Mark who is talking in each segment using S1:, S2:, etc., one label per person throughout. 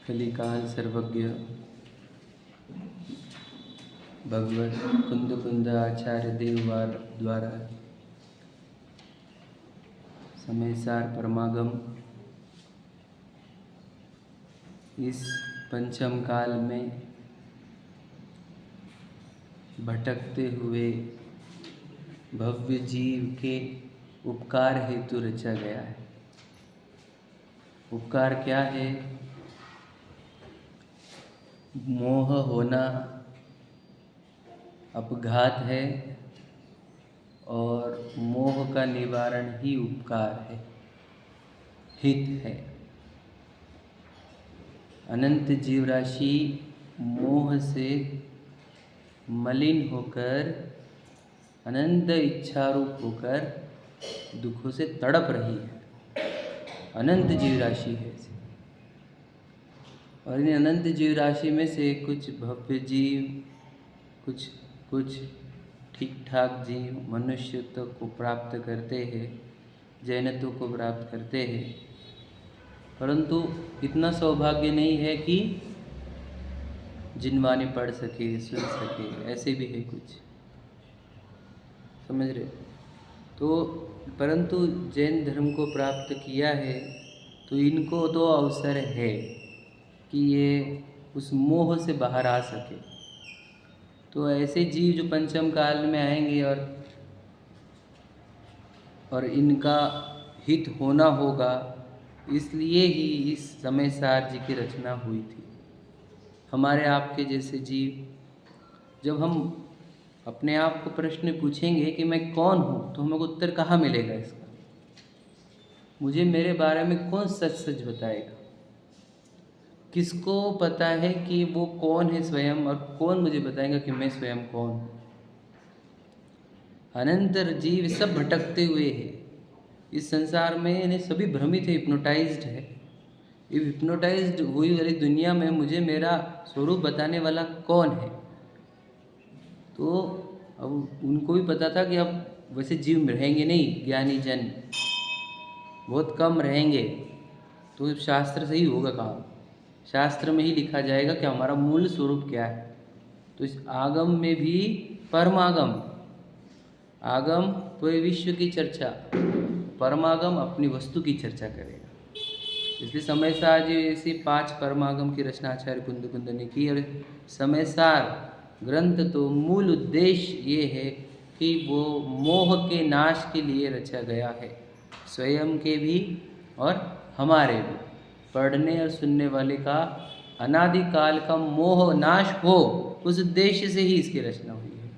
S1: कलिकाल सर्वज्ञ भगवत कुंद आचार्य देववार द्वारा समयसार परमागम इस पंचम काल में भटकते हुए भव्य जीव के उपकार हेतु रचा गया है। उपकार क्या है? मोह होना अपघात है और मोह का निवारण ही उपकार है, हित है। अनंत जीव राशि मोह से मलिन होकर अनंत इच्छारूप होकर दुखों से तड़प रही है। अनंत जीव राशि है और इन अनंत जीव राशि में से कुछ भव्य जीव, कुछ ठीक ठाक जीव मनुष्यत्व को प्राप्त करते हैं, जैनत्व को प्राप्त करते हैं, परंतु इतना सौभाग्य नहीं है कि जिनवाणी पढ़ सके, सुन सके। ऐसे भी है कुछ, समझ रहे? तो परंतु जैन धर्म को प्राप्त किया है तो इनको तो अवसर है कि ये उस मोह से बाहर आ सके। तो ऐसे जीव जो पंचम काल में आएंगे और इनका हित होना होगा, इसलिए ही इस समयसार जी की रचना हुई थी। हमारे आपके जैसे जीव, जब हम अपने आप को प्रश्न पूछेंगे कि मैं कौन हूँ, तो हमको उत्तर कहाँ मिलेगा इसका? मुझे मेरे बारे में कौन सच सच बताएगा? किसको पता है कि वो कौन है स्वयं, और कौन मुझे बताएगा कि मैं स्वयं कौन हूँ? अनंत जीव सब भटकते हुए हैं इस संसार में, इन्हें सभी भ्रमित है, हिप्नोटाइज्ड है। ये हिप्नोटाइज्ड हुई वाली दुनिया में मुझे मेरा स्वरूप बताने वाला कौन है? तो अब उनको भी पता था कि अब वैसे जीव रहेंगे नहीं, ज्ञानी जन बहुत कम रहेंगे, तो शास्त्र से ही होगा काम। शास्त्र में ही लिखा जाएगा कि हमारा मूल स्वरूप क्या है। तो इस आगम में भी परमागम, आगम पूरे विश्व की चर्चा, परमागम अपनी वस्तु की चर्चा करेगा। इसलिए समयसार जी ऐसी 5 परमागम की रचना आचार्य कुंद ने की। और समयसार ग्रंथ तो मूल उद्देश्य ये है कि वो मोह के नाश के लिए रचा गया है, स्वयं के भी और हमारे भी। पढ़ने और सुनने वाले का अनादिकाल का मोह नाश हो, उस उद्देश्य से ही इसकी रचना हुई है,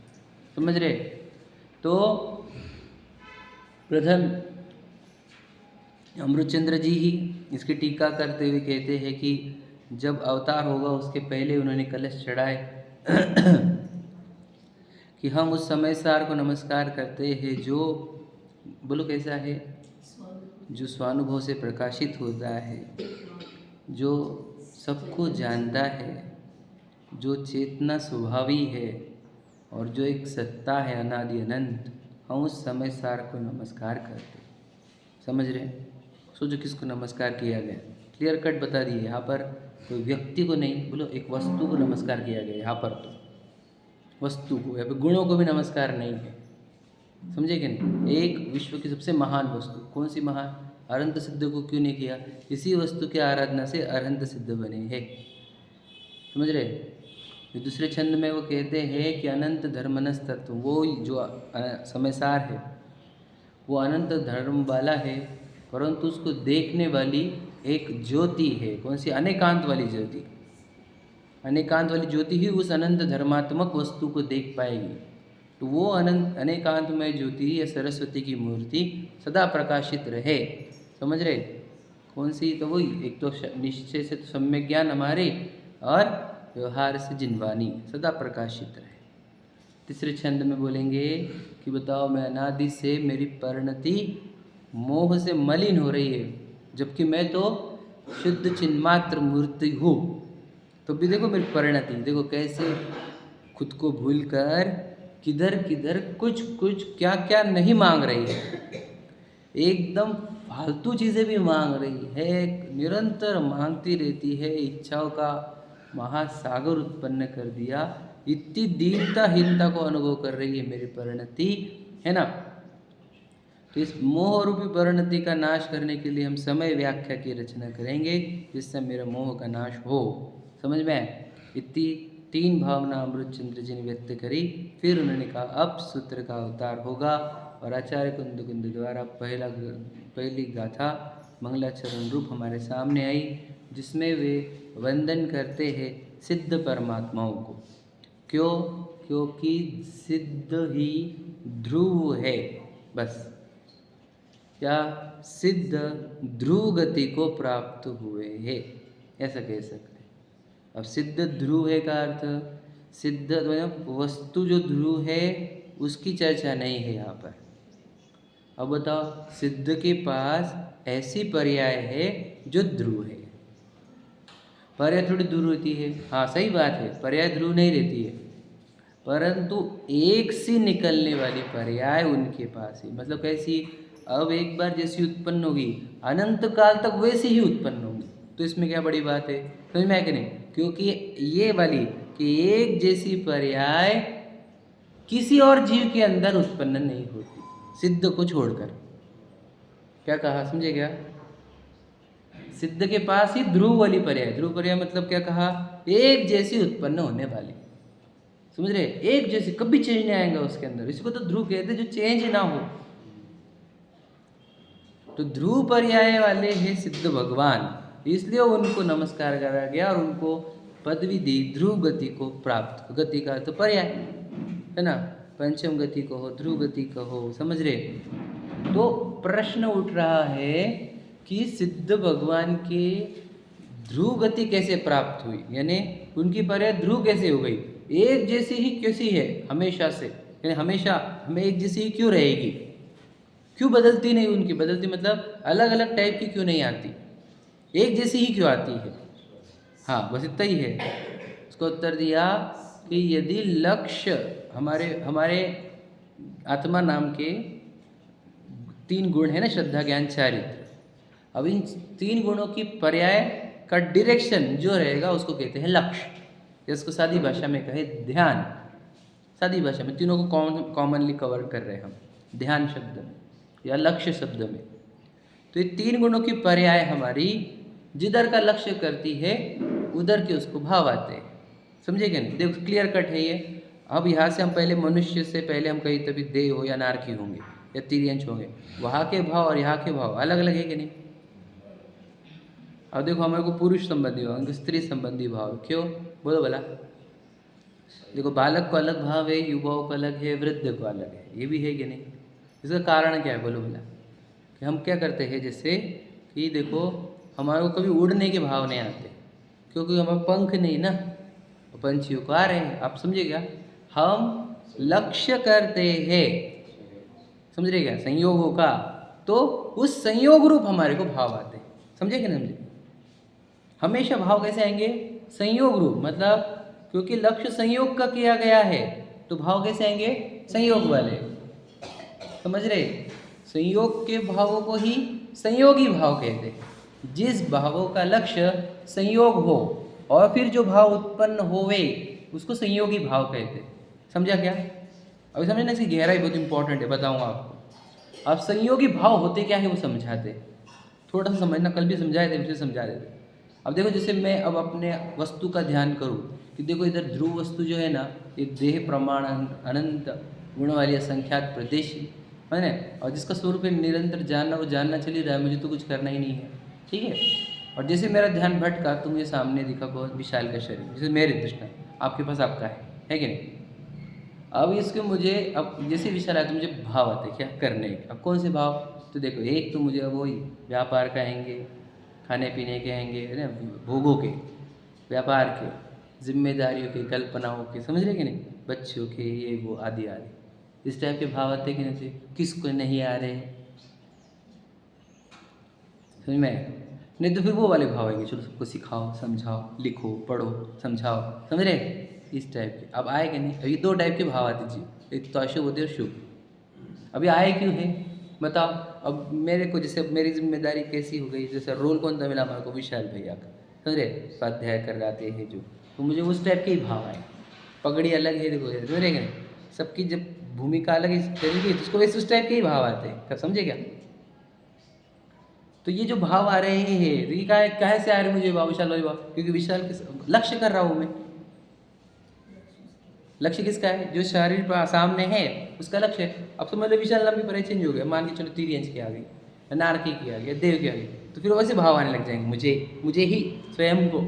S1: समझ रहे? तो प्रथम अमृतचंद्र जी ही इसकी टीका करते हुए कहते हैं कि जब अवतार होगा उसके पहले उन्होंने कलश चढ़ाए कि हम उस समयसार को नमस्कार करते हैं जो, बोलो कैसा है, जो स्वानुभव से प्रकाशित होता है, जो सबको जानता है, जो चेतना स्वभावी है और जो एक सत्ता है अनादि अनंत। हम उस समयसार को नमस्कार करते, समझ रहे? सोचो किसको नमस्कार किया गया, क्लियर कट बता दिए। यहाँ पर कोई व्यक्ति को नहीं, बोलो एक वस्तु को नमस्कार किया गया। यहाँ पर तो वस्तु को, यहाँ पर गुणों को भी नमस्कार नहीं है, समझे कि नहीं? एक विश्व की सबसे महान वस्तु, कौन सी महान? अरहंत सिद्ध को क्यों नहीं किया? इसी वस्तु की आराधना से अरहंत सिद्ध बने हैं, समझ रहे? दूसरे छंद में वो कहते हैं कि अनंत धर्मनस तत्व, वो जो समयसार है वो अनंत धर्म वाला है, परंतु उसको देखने वाली एक ज्योति है। कौन सी? अनेकांत वाली ज्योति। अनेकांत वाली ज्योति ही उस अनंत धर्मात्मक वस्तु को देख पाएगी। तो वो अनंत अनेकांतमय ज्योति या सरस्वती की मूर्ति सदा प्रकाशित रहे, समझ रहे? कौन सी? तो वही एक तो निश्चय से तो सम्यक ज्ञान हमारे, और व्यवहार से जिनवाणी सदा प्रकाशित रहे। तीसरे छंद में बोलेंगे कि बताओ, मैं अनादि से मेरी परिणति मोह से मलिन हो रही है, जबकि मैं तो शुद्ध चिन्मात्र मूर्ति हूँ। तो भी देखो मेरी परिणति, देखो कैसे खुद को भूलकर किधर किधर कुछ क्या क्या नहीं मांग रही है। एकदम फालतू चीज़ें भी मांग रही है, निरंतर मांगती रहती है, इच्छाओं का महासागर उत्पन्न कर दिया, इतनी दीनताहीनता को अनुभव कर रही है मेरी परिणति, है ना। तो इस मोह रूपी परिणति का नाश करने के लिए हम समय व्याख्या की रचना करेंगे, जिससे मेरा मोह का नाश हो। समझ में? इतनी 3 भावना अमृत चंद्र जी ने व्यक्त करी। फिर उन्होंने कहा अब सूत्र का अवतार होगा, और आचार्य कुंद द्वारा पहली गाथा मंगलाचरण रूप हमारे सामने आई, जिसमें वे वंदन करते हैं सिद्ध परमात्माओं को। क्यों? क्योंकि सिद्ध ही ध्रुव है। बस, क्या सिद्ध ध्रुव गति को प्राप्त हुए हैं, ऐसा कह सकते हैं। अब सिद्ध ध्रुव है का अर्थ, सिद्ध मतलब वस्तु जो ध्रुव है उसकी चर्चा नहीं है यहाँ पर। अब बताओ, सिद्ध के पास ऐसी पर्याय है जो ध्रुव है। पर्याय थोड़ी दूर होती है, हाँ सही बात है, पर्याय ध्रुव नहीं रहती है, परंतु एक सी निकलने वाली पर्याय उनके पास है। मतलब कैसी? अब एक बार जैसी उत्पन्न होगी, अनंत काल तक वैसी ही उत्पन्न होगी। तो इसमें क्या बड़ी बात है? समझ में आया कि नहीं? क्योंकि ये वाली कि एक जैसी पर्याय किसी और जीव के अंदर उत्पन्न नहीं होती, सिद्ध को छोड़कर। क्या कहा, समझे क्या? सिद्ध के पास ही ध्रुव वाली पर्याय, ध्रुव पर्याय मतलब क्या कहा? एक जैसी उत्पन्न होने वाली। समझ रहे? एक जैसी, कभी चेंज नहीं आएगा उसके अंदर। इसको तो ध्रुव कहते हैं, जो चेंज ना हो। तो ध्रुव पर्याय वाले हैं सिद्ध भगवान, इसलिए उनको नमस्कार करा गया और उनको पदवी दी ध्रुव गति को प्राप्त। गति का तो पर्याय है ना, पंचम गति कहो, ध्रुव गति कहो। समझ रहे? तो प्रश्न उठ रहा है कि सिद्ध भगवान के ध्रुव गति कैसे प्राप्त हुई, यानी उनकी पर्याय ध्रुव कैसे हो गई? एक जैसी ही कैसी है हमेशा से, यानी हमेशा हमें एक जैसी ही क्यों रहेगी? क्यों बदलती नहीं? उनकी बदलती मतलब अलग अलग टाइप की क्यों नहीं आती, एक जैसी ही क्यों आती है? हाँ, बस इतना ही है। उसको उत्तर दिया कि यदि लक्ष्य हमारे आत्मा नाम के 3 गुण है ना, श्रद्धा ज्ञान चारित्र। अब इन 3 गुणों की पर्याय का डायरेक्शन जो रहेगा उसको कहते हैं लक्ष्य। इसको सादी भाषा में कहे ध्यान। सादी भाषा में तीनों को कॉमनली कवर कर रहे हैं हम, ध्यान शब्द में या लक्ष्य शब्द में। तो ये 3 गुणों की पर्याय हमारी जिधर का लक्ष्य करती है उधर के उसको भाव आते हैं। समझे क्या नहीं? देखो क्लियर कट है ये। अब यहाँ से हम पहले मनुष्य से पहले हम कहीं तभी देव हो या नारकी होंगे या तिर्यंश होंगे, वहाँ के भाव और यहाँ के भाव अलग अलग है कि नहीं? अब देखो हमारे को पुरुष संबंधी भाव, स्त्री संबंधी भाव, क्यों बोलो भला? देखो बालक को अलग भाव है, युवाओं को अलग है, वृद्ध को अलग है, ये भी है कि नहीं? इसका कारण क्या है बोलो भला? कि हम क्या करते हैं, जैसे कि देखो हमारे को कभी उड़ने के भाव नहीं आते, क्योंकि हमारे पंख नहीं ना, पंछियों को आ रहे हैं। आप समझे क्या? हम लक्ष्य करते हैं, समझ रहे क्या, संयोगों का, तो उस संयोग रूप हमारे को भाव आते हैं। समझे क्या नहीं समझे? हमेशा भाव कैसे आएंगे? संयोग रूप, मतलब क्योंकि लक्ष्य संयोग का किया गया है तो भाव कैसे आएंगे? संयोग वाले। समझ रहे? संयोग के भावों को ही संयोगी भाव कहते हैं। जिस भावों का लक्ष्य संयोग हो और फिर जो भाव उत्पन्न होवे उसको संयोगी भाव कहते हैं। समझा क्या? अभी समझना, इसकी गहराई बहुत इंपॉर्टेंट है, बताऊंगा आपको। अब संयोगी भाव होते क्या है वो समझाते, थोड़ा सा समझना, कल भी समझाए थे, फिर समझा देते। अब देखो जैसे मैं अब अपने वस्तु का ध्यान करूँ कि देखो इधर ध्रुव वस्तु जो है ना, ये देह प्रमाण अनंत गुण वाली असंख्यात प्रदेशी है ना, और जिसका स्वरूप है निरंतर जानना, वो जानना चल ही रहा है, मुझे तो कुछ करना ही नहीं है, ठीक है। और जैसे मेरा ध्यान भटका तो मुझे सामने दिखा बहुत विशाल का शरीर, जैसे मेरे दृष्टा, आपके पास आपका है कि नहीं? अब इसके मुझे अब जैसे विशाल आए तो मुझे भाव आते क्या करने के। अब कौन से भाव? तो देखो एक तो मुझे अब वही व्यापार का आएंगे, खाने पीने के आएंगे, है ना, भोगों के, व्यापार के, जिम्मेदारियों के, कल्पनाओं के, समझ रहे कि नहीं, बच्चों के, ये वो आदि आदि, इस टाइप के भाव आते कि नहीं? किसको नहीं आ रहे? समझ में? नहीं तो फिर वो वाले भाव आएंगे, चलो सबको सिखाओ, समझाओ, लिखो, पढ़ो, समझाओ, समझ रहे, इस टाइप के। अब आए कि नहीं? अभी 2 टाइप के भाव आते जी, एक तो अशुभ होते और शुभ। अभी आए क्यों है? बताओ। अब मेरे को जैसे मेरी जिम्मेदारी कैसी हो गई, जैसे रोल कौन सा मिला हमारे को, विशाल भैया का, समझ रहे, स्वाध्याय करवाते हैं जो, तो मुझे उस टाइप के ही भाव आए। पगड़ी अलग है, देखो समझ रहे क्या, सबकी जब भूमिका अलग है करेंगे तो उसको वैसे उस टाइप के ही भाव आते हैं, कब समझे क्या। तो ये जो भाव आ रहे हैं, तो ये काहे से आ रहे मुझे भाव, विशाल वाले भाव, क्योंकि विशाल के लक्ष्य कर रहा हूँ मैं। लक्ष्य किसका है, जो शरीर पर सामने है उसका लक्ष्य है। अब तो मतलब विशाल नाम भी पर चेंज हो गया, मान के चलो तिर्यंश की आ गई, नारकी की आ गई, देव की आ गई, तो फिर वैसे भाव आने लग जाएंगे मुझे ही स्वयं को।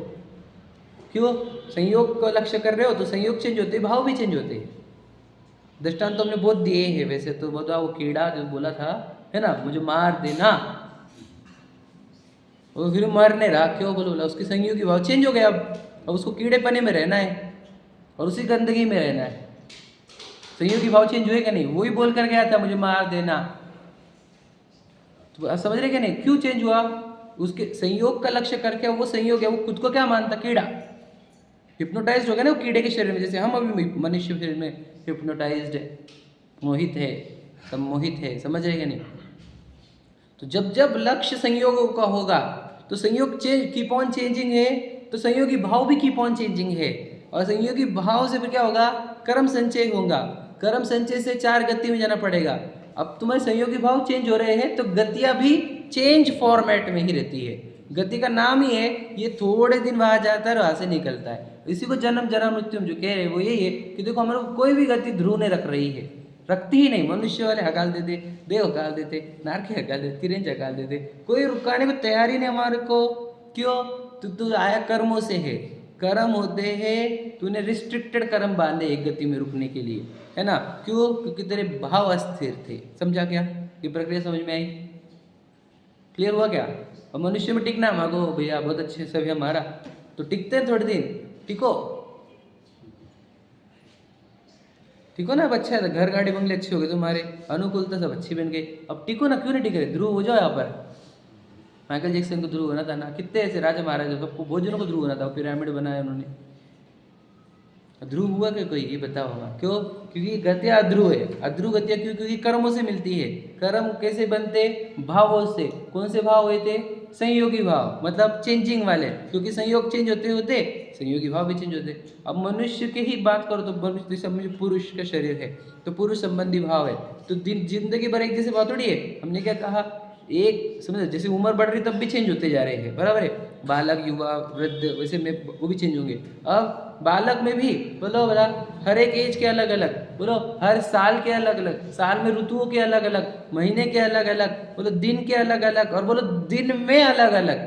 S1: क्यों, संयोग को लक्ष्य कर रहे हो तो संयोग चेंज होते, भाव भी चेंज होते हैं। दृष्टांत तो हमने बहुत दिए हैं वैसे तो, बताओ वो कीड़ा जो बोला था है ना, मुझे मार देना, वो फिर मरने रहा, क्यों बोला, उसके संयोग की भाव चेंज हो गया। अब उसको कीड़े पने में रहना है और उसी गंदगी में रहना है, संयोग की भाव चेंज हुए क्या नहीं, वही बोल कर गया था मुझे मार देना, तो आप समझ रहे क्या नहीं, क्यों चेंज हुआ, उसके संयोग का लक्ष्य करके, वो संयोग है, वो खुद को क्या मानता, कीड़ा, हिप्नोटाइज्ड हो गया ना वो कीड़े के शरीर में, जैसे हम अभी मनुष्य शरीर में हिप्नोटाइज्ड है, मोहित है, सम्मोहित है, समझ रहे क्या नहीं। तो जब जब लक्ष्य संयोगों का होगा तो संयोग कीप ऑन चेंजिंग है, तो संयोगी भाव भी कीप ऑन चेंजिंग है, और संयोगी भाव से फिर क्या होगा, कर्म संचय होगा, कर्म संचय से 4 गति में जाना पड़ेगा। अब तुम्हारे संयोगी भाव चेंज हो रहे हैं तो गतियां भी चेंज फॉर्मेट में ही रहती है, गति का नाम ही है, ये थोड़े दिन वहां जाता है और वहां से निकलता है, इसी को जन्म जरा मृत्यु जो कह रहे हैं वो यही है कि देखो हमारे को कोई भी गति ध्रुव ने रख रही है, रखती ही नहीं। मनुष्य वाले हकाल देते, देव हकाल देते, नारकी हकाल देते, तिरंज हकाल देते, कोई रुकाने को तैयारी नहीं हमारे को। क्यों, तू आया कर्मों से है, कर्म होते हैं, तूने रिस्ट्रिक्टेड कर्म बांधे एक गति में रुकने के लिए, है ना। क्यों, क्योंकि तेरे भाव अस्थिर थे। समझा क्या, ये प्रक्रिया समझ में आई, क्लियर हुआ क्या। और मनुष्य में टिकना मांगो भैया, बहुत अच्छे सब हमारा, तो टिकते हैं थोड़े दिन, टिको ठीक हो ना। अब अच्छा है, घर गाड़ी बंगले अच्छे हो गए तुम्हारे, अनुकूलता सब अच्छी बन गई, अब टिको ना, क्यों नहीं टिक रहे, ध्रुव हो जाओ यहाँ पर। माइकल जैक्सन को ध्रुव होना था ना, कितने ऐसे राजा महाराज सबको भोजनों को ध्रुव होना था, पिरामिड बनाया उन्होंने, ध्रुव हुआ क्या कोई, ये बताओ हमारा। क्यों, क्योंकि गतियाँ अध्रुव है, अध्रुव गतियाँ क्यों, क्योंकि कर्मों से मिलती है। कर्म कैसे बनते, भावों से। कौन से भाव हुए थे, संयोगी भाव, मतलब चेंजिंग वाले, क्योंकि संयोग चेंज होते होते संयोगी भाव भी चेंज होते। अब मनुष्य की ही बात करो तो मनुष्य जैसे पुरुष का शरीर है तो पुरुष संबंधी भाव है, तो जिंदगी भर एक जैसे बात थोड़ी है। हमने क्या कहा, एक समझो जैसे उम्र बढ़ रही तब भी चेंज होते जा रहे हैं, बराबर है, बालक युवा वृद्ध वैसे में वो भी चेंज होंगे। अब बालक में भी बोलो बोला, हर एक एज के अलग अलग, बोलो हर साल के अलग अलग, साल में ऋतुओं के अलग अलग, महीने के अलग अलग, बोलो दिन के अलग अलग, और बोलो दिन में अलग अलग,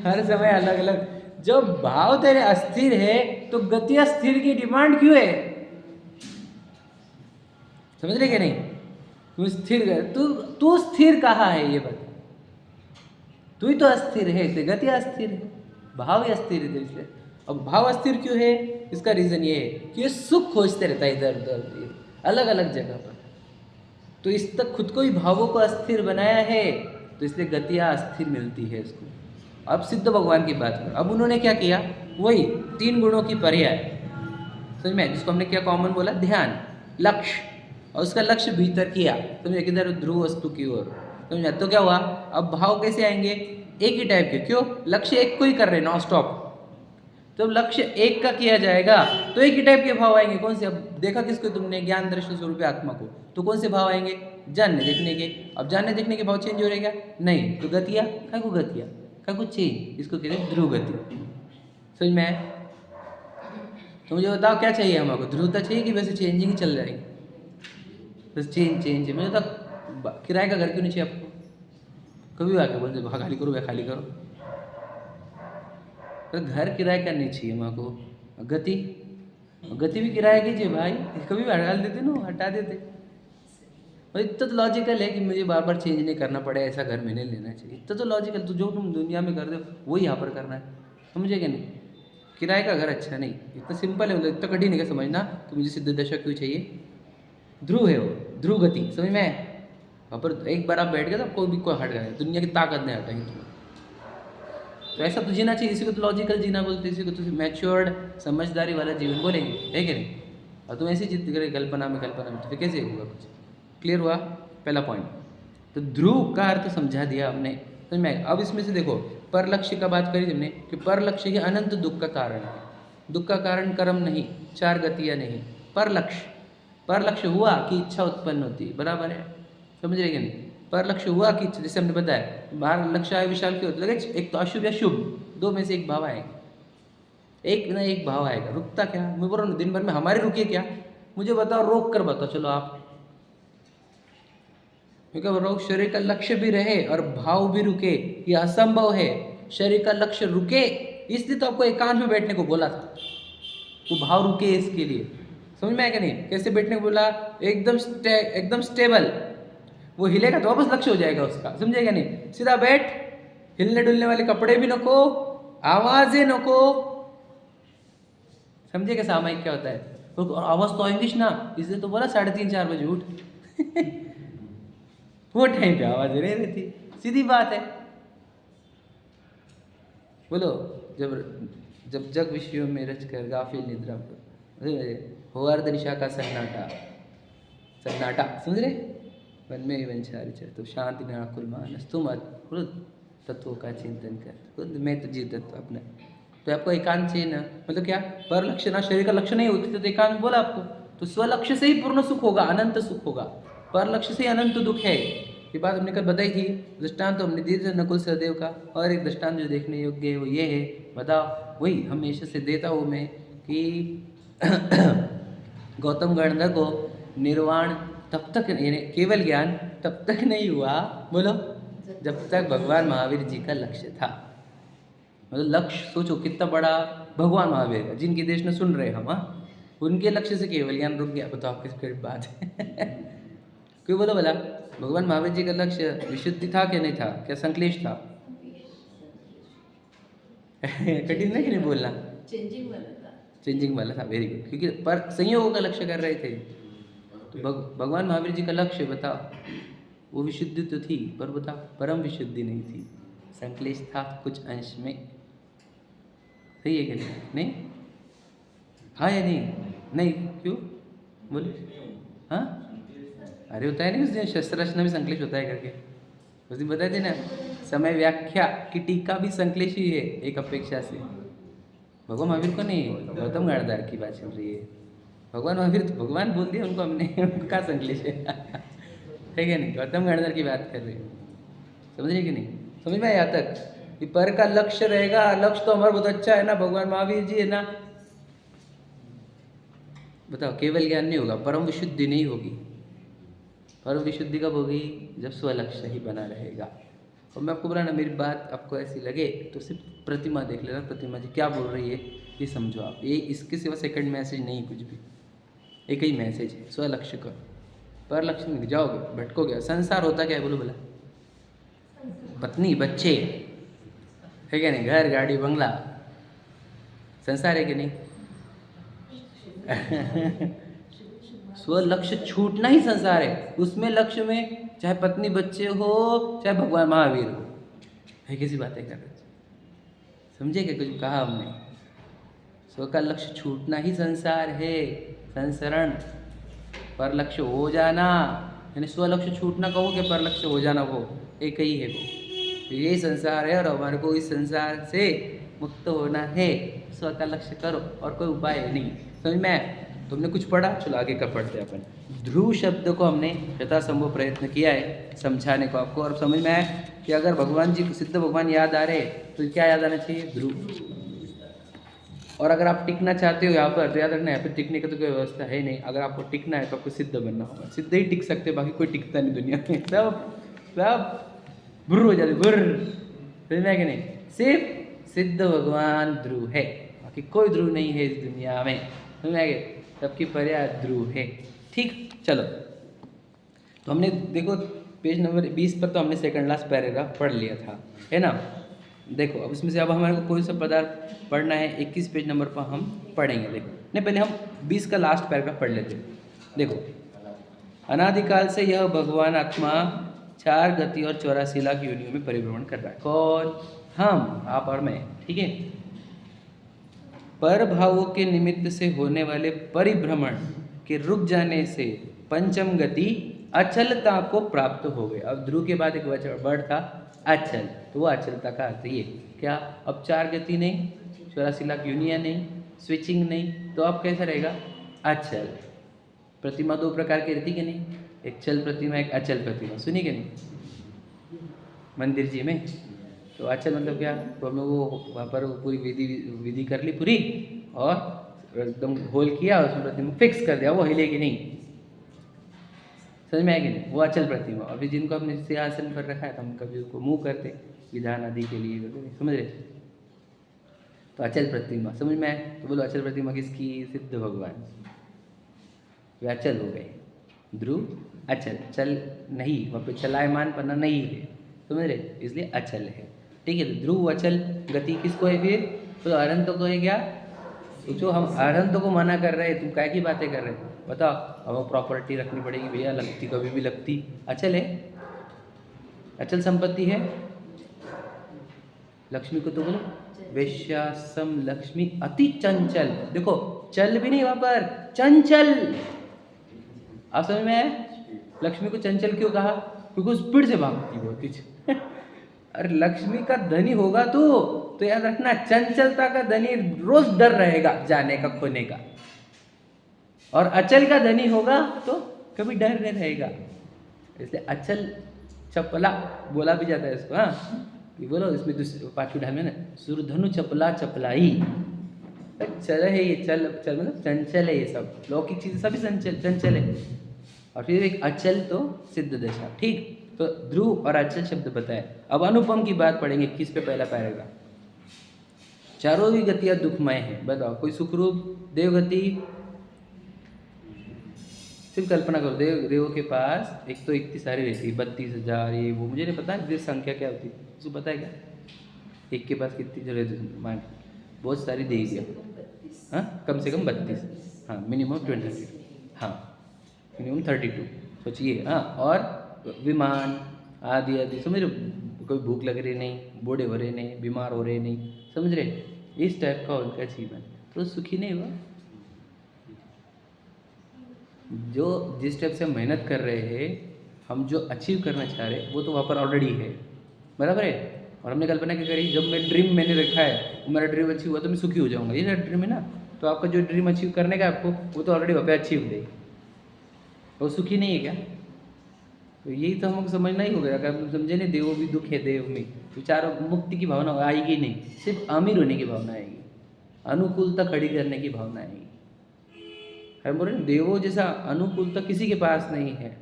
S1: हर समय अलग अलग। जब भाव तेरे अस्थिर है तो गति अस्थिर की डिमांड क्यों है, समझ रहे कि नहीं। तू स्थिर, तू स्थिर कहाँ है ये बता, तू ही तो अस्थिर है, इसलिए गति अस्थिर है, भाव ही अस्थिर है इसलिए। अब भाव अस्थिर क्यों है, इसका रीजन ये है कि ये सुख खोजते रहता है इधर उधर अलग अलग जगह पर, तो इस तक खुद को ही भावों को अस्थिर बनाया है, तो इसलिए गतियाँ अस्थिर मिलती है इसको। अब सिद्ध भगवान की बात करो, अब उन्होंने क्या किया, वही 3 गुणों की पर्याय, समझ में, जिसको हमने क्या कॉमन बोला, ध्यान, लक्ष्य, और उसका लक्ष्य भीतर किया, समझे, किधर, ध्रुव वस्तु की ओर, समझा। तो क्या हुआ, अब भाव कैसे आएंगे, एक ही टाइप के, क्यों, लक्ष्य एक को ही कर रहे नॉन स्टॉप, तो लक्ष्य एक का किया जाएगा तो एक ही टाइप के भाव आएंगे। कौन से, अब देखा किसको तुमने, ज्ञान दर्शन स्वरूप आत्मा को, तो कौन से भाव आएंगे, जानने देखने के। अब जानने देखने के भाव चेंज हो रहेगा नहीं, तो गतियाँ क्या को, गतियाँ क्या को चेंज, इसको कहते हैं ध्रुव गति। समझ में आया। तो मुझे बताओ क्या चाहिए हमको, ध्रुवता चाहिए कि वैसे चेंजिंग ही चल जाएगी, बस चेंज। मुझे तो किराए का घर क्यों नहीं चाहिए आपको, कभी आके बोलते वहाँ खाली करो, वह खाली करो, तो घर किराए का नहीं चाहिए मेरे को। गति भी किराया कीजिए भाई, कभी भी हटा देते ना, हटा देते। और इतना तो लॉजिकल है कि मुझे बार बार चेंज नहीं करना पड़े, ऐसा घर मैंने लेना चाहिए, इतना तो लॉजिकल। तो जो तुम दुनिया में कर दो वही यहाँ पर करना है, समझे क्या नहीं। किराए का घर अच्छा नहीं, इतना सिंपल है, मतलब इतना कठिन है क्या समझना। तो मुझे सिद्ध दशा क्यों चाहिए, ध्रुव है वो, ध्रुव गति, समझ में। वहाँ पर एक बार आप बैठ गए तो आपको भी कोई हट गया, दुनिया की ताकत नहीं हटाएगी तुम्हें। तो ऐसा तो जीना चाहिए, इसी को तो लॉजिकल जीना बोलते हैं, इसी को तो मैच्योर्ड समझदारी वाला जीवन बोलेंगे, है कि नहीं। और तुम ऐसी जीत करे कल्पना में तो फिर कैसे होगा कुछ। क्लियर हुआ पहला पॉइंट। तो ध्रुव का अर्थ समझा दिया हमने, समझ में आएगा। अब इसमें से देखो पर लक्ष्य का बात करी हमने कि पर लक्ष्य ही अनंत दुख का कारण है। दुख का कारण कर्म नहीं, चार गतियाँ नहीं, पर लक्ष्य। पर लक्ष्य हुआ कि इच्छा उत्पन्न होती है, बराबर है, समझ रहे कि नहीं। पर लक्ष्य हुआ कि जैसे हमने बताया बाहर लक्ष्य आय विशाल क्यों लगे, एक तो अशुभ या शुभ, दो में से एक भाव आएगा, एक ना एक भाव आएगा। रुकता क्या, मैं बोल रहा हूँ दिन भर में हमारी रुकी क्या, मुझे बताओ, रोक कर बताओ, चलो आप। मैं क्या बोल रहा हूँ, शरीर का लक्ष्य भी रहे और भाव भी रुके, ये असंभव है। शरीर का लक्ष्य रुके, इसलिए तो आपको एकांत में बैठने को बोला था, वो भाव रुके इसके लिए। समझ में आया कि नहीं, कैसे बैठने को बोला, एकदम स्टेबल, वो हिलेगा तो वापस लक्ष्य हो जाएगा उसका, समझेगा नहीं। सीधा बैठ, हिलने डुलने वाले कपड़े भी नको, आवाजें नको, समझेगा सामायिक क्या होता है। और आवाज तो इंग्लिश ना, इसलिए तो बोला 3:30-4 बजे उठ वो टाइम पे आवाज नहीं रहती, सीधी बात है। बोलो, जब जग विषयों में रच कर गाफिल निद्रा हो अर्ध निशा का सन्नाटा, समझ रहे, वन में वंचारी चर तो शांति में आकुल मानस, तुम खुद तत्वों का चिंतन कर, खुद मैं तो जीव तत्व अपना। तो आपको एकांत चाहिए ना, मतलब क्या, पर लक्ष्य ना, शरीर का लक्ष्य नहीं होती तो एकांत बोला आपको, तो स्वलक्ष्य से ही पूर्ण सुख होगा, अनंत सुख होगा। पर लक्ष्य से अनंत दुख है, ये बात हमने कल बताई थी। दृष्टांत तो हमने दिए थे नकुल सहदेव का, और एक दृष्टांत जो देखने योग्य है वो ये है, बताओ। वही हमेशा से देता हूँ मैं कि गौतम गणधर को निर्वाण तब तक, केवल ज्ञान तब तक नहीं हुआ, बोलो, जब तक भगवान महावीर जी का लक्ष्य था। मतलब लक्ष्य सोचो कितना बड़ा, भगवान महावीर का, जिनके देश में सुन रहे हम, उनके लक्ष्य से केवल ज्ञान रुक गया, बताओ किस करीब बात है क्यों बोलो भला, भगवान महावीर जी का लक्ष्य विशुद्धि था कि नहीं था, क्या संक्लेश था कठिन नहीं, नहीं बोलना, चेंजिंग वाला था, वेरी गुड, क्योंकि पर संयोगों का लक्ष्य कर रहे थे। तो भगवान महावीर जी का लक्ष्य बताओ, वो विशुद्धि तो थी, पर बताओ परम विशुद्धि नहीं थी, संक्लेश था कुछ अंश में, सही है कि नहीं? हाँ या नहीं क्यों बोले, हाँ, अरे होता है नहीं, उस दिन शस्त्र रचना भी संक्लेश होता है करके, उस दिन बताए थे ना, समय व्याख्या की टीका भी संक्लेश ही है एक अपेक्षा से। भगवान महावीर को नहीं, गौतम गणधर की बात चल रही है। भगवान महावीर तो भगवान बोल दिया उनको हमने, उनका संक्लेश है ठीक है नहीं, गौतम गणधर की बात कर रहे हैं, समझ रहे कि नहीं, समझ में आया तक कि पर का लक्ष्य रहेगा, लक्ष्य तो हमारा बहुत अच्छा है ना, भगवान महावीर जी है ना। बताओ केवल ज्ञान नहीं होगा, परम विशुद्धि नहीं होगी। परम विशुद्धि कब होगी, जब स्वलक्ष्य ही बना रहेगा। और मैं आपको बोला ना, मेरी बात आपको ऐसी लगे तो सिर्फ प्रतिमा देख लेना, प्रतिमा जी क्या बोल रही है ये समझो आप, ये इसके सिवा सेकंड मैसेज नहीं, कुछ भी एक ही मैसेज है, स्वलक्ष्य का। पर लक्ष्य में जाओगे भटकोगे। संसार होता क्या है बोलो भला, पत्नी बच्चे है क्या नहीं, घर गाड़ी बंगला, संसार है कि नहीं स्वलक्ष्य छूटना ही संसार है। उसमें लक्ष्य में चाहे पत्नी बच्चे हो, चाहे भगवान महावीर हो, है किसी बातें कर रहे, समझे क्या कुछ कहा हमने, स्व का लक्ष्य छूटना ही संसार है, संसरण। पर लक्ष्य हो जाना, यानी स्वलक्ष्य छूटना कहो कि पर लक्ष्य हो जाना, वो एक ही है। वो तो यही संसार है और हमारे को इस संसार से मुक्त होना है। स्व का लक्ष्य करो और कोई उपाय नहीं, समझ में। तुमने कुछ पढ़ा, चलो आगे का पढ़ते अपन। ध्रुव शब्द को हमने यथासंभव प्रयत्न किया है समझाने को आपको, और समझ में आया कि अगर भगवान जी सिद्ध भगवान याद आ रहे तो क्या याद आना चाहिए, ध्रुव। और अगर आप टिकना चाहते हो यहाँ पर तो याद रखना, यहाँ पर टिकने की तो कोई व्यवस्था है नहीं। अगर आपको टिकना है तो आपको सिद्ध बनना होगा, सिद्ध ही टिक सकते, बाकी कोई टिकता नहीं दुनिया में, सब बुर्र हो जाते, बुर्र, समझ में कि नहीं। सिर्फ सिद्ध भगवान ध्रुव है, बाकी कोई ध्रुव नहीं है इस दुनिया में, समझ में आगे, सबकी पर्याय ध्रुव है। ठीक, चलो तो हमने देखो पेज नंबर 20 पर तो हमने सेकंड लास्ट पैराग्राफ पढ़ लिया था, है ना। देखो अब इसमें से अब हमारे को कोई सा पदार्थ पढ़ना है, 21 पेज नंबर पर हम पढ़ेंगे। देखो नहीं, पहले हम 20 का लास्ट पैराग्राफ पढ़ लेते हैं। देखो, अनादिकाल से यह भगवान आत्मा 4 गति और 84 लाख योनियों में परिभ्रमण कर रहा है। कौन, हम, आप और मैं, ठीक है। पर भावों के निमित्त से होने वाले परिभ्रमण के रुक जाने से पंचम गति अचलता को प्राप्त हो गए। अब ध्रुव के बाद एक वर्ड था अचल, तो वो अचलता का अर्थ ये क्या, अब 4 गति नहीं, 84 लाख यूनियन नहीं, स्विचिंग नहीं, तो अब कैसा रहेगा, अचल। प्रतिमा 2 प्रकार की रहती कि नहीं, एक चल प्रतिमा एक अचल प्रतिमा, सुनी कि नहीं मंदिर जी में। तो अचल मतलब क्या, तो हमने वो वहाँ पर पूरी विधि कर ली पूरी और एकदम होल किया, उसमें प्रतिमा फिक्स कर दिया, वो हिलेगी नहीं, समझ में आएगी नहीं, वो अचल प्रतिमा। अभी जिनको हमने सिंहासन पर रखा है तो हम कभी उसको मुँह करते विधान आदि के लिए, समझ रहे, तो अचल प्रतिमा समझ में आए। तो बोलो अचल प्रतिमा किसकी, सिद्ध भगवान, वे अचल हो गए। ध्रुव अचल, चल नहीं, वहाँ पे चलायमान पन्ना नहीं है, समझ रहे, इसलिए अचल है, ठीक है। तो ध्रुव अचल गति किसको है फिर, तो अरहंत को है क्या, तो जो हम अरहंत को मना कर रहे हैं, तुम क्या की बातें कर रहे हो, बताओ, हमें प्रॉपर्टी रखनी पड़ेगी भैया, लगती कभी भी लगती, अचल है, अचल संपत्ति है। लक्ष्मी को तो बोलो वैश्यासम लक्ष्मी अति चंचल, देखो चल भी नहीं वहां पर, चंचल, आप समझ में आए। लक्ष्मी को चंचल क्यों कहा, क्योंकि स्पीड से भागती बहुत ही अरे लक्ष्मी का धनी होगा तो याद रखना, चंचलता का धनी रोज डर रहेगा जाने का, खोने का, और अचल का धनी होगा तो कभी डर नहीं रहेगा। इसलिए अचल चपला बोला भी जाता है इसको, हाँ ये बोलो, इसमें पांचवी ढाल में ना, सुरधनु चपला चपलाई, चल है ये, चल चल मतलब चंचल है, ये सब लौकिक चीज सभी चंचल है। और फिर एक अचल तो सिद्ध दशा, ठीक। तो ध्रुव और अचल शब्द बताए। अब अनुपम की बात पढ़ेंगे, 21 पे पहला पैराग्राफ। चारों ही गतियां दुखमय है, बताओ कोई सुखरूप देवगति, सिर्फ कल्पना करो, देवों के पास एक तो इतनी सारी रहती है, 32,000, ये वो, मुझे नहीं पता है संख्या क्या होती है, उसको पता है क्या, एक के पास कितनी जो रहती मान, बहुत सारी देवियाँ, हाँ कम से कम 32, हाँ मिनिमम 20, हाँ मिनिमम 32, सोचिए, हाँ, और विमान आदि आदि, समझ रहे, कोई भूख लग रही नहीं, बूढ़े हो रहे नहीं, बीमार हो रहे नहीं, समझ रहे, इस टाइप का उनका जीवन, तो सुखी नहीं हुआ। जो जिस टाइप से मेहनत कर रहे हैं, हम जो अचीव करना चाह रहे हैं वो तो वहाँ पर ऑलरेडी है, बराबर है। और हमने कल्पना क्या करी, जब मैं ड्रीम मैंने रखा है, वो मेरा ड्रीम अचीव हुआ तो मैं सुखी हो जाऊँगा, ये मेरा ड्रीम है ना। तो आपका जो ड्रीम अचीव करने का आपको, वो तो ऑलरेडी वहाँ पे अचीव है, वो सुखी नहीं है क्या। तो यही तो हमको समझना ही होगा, अगर हम समझे नहीं, देवो भी दुख है देव में, विचारों मुक्ति की भावना आएगी नहीं, सिर्फ अमीर होने की भावना आएगी, अनुकूलता खड़ी करने की भावना आएगी। हम बोल रहे देवों जैसा अनुकूलता किसी के पास नहीं है,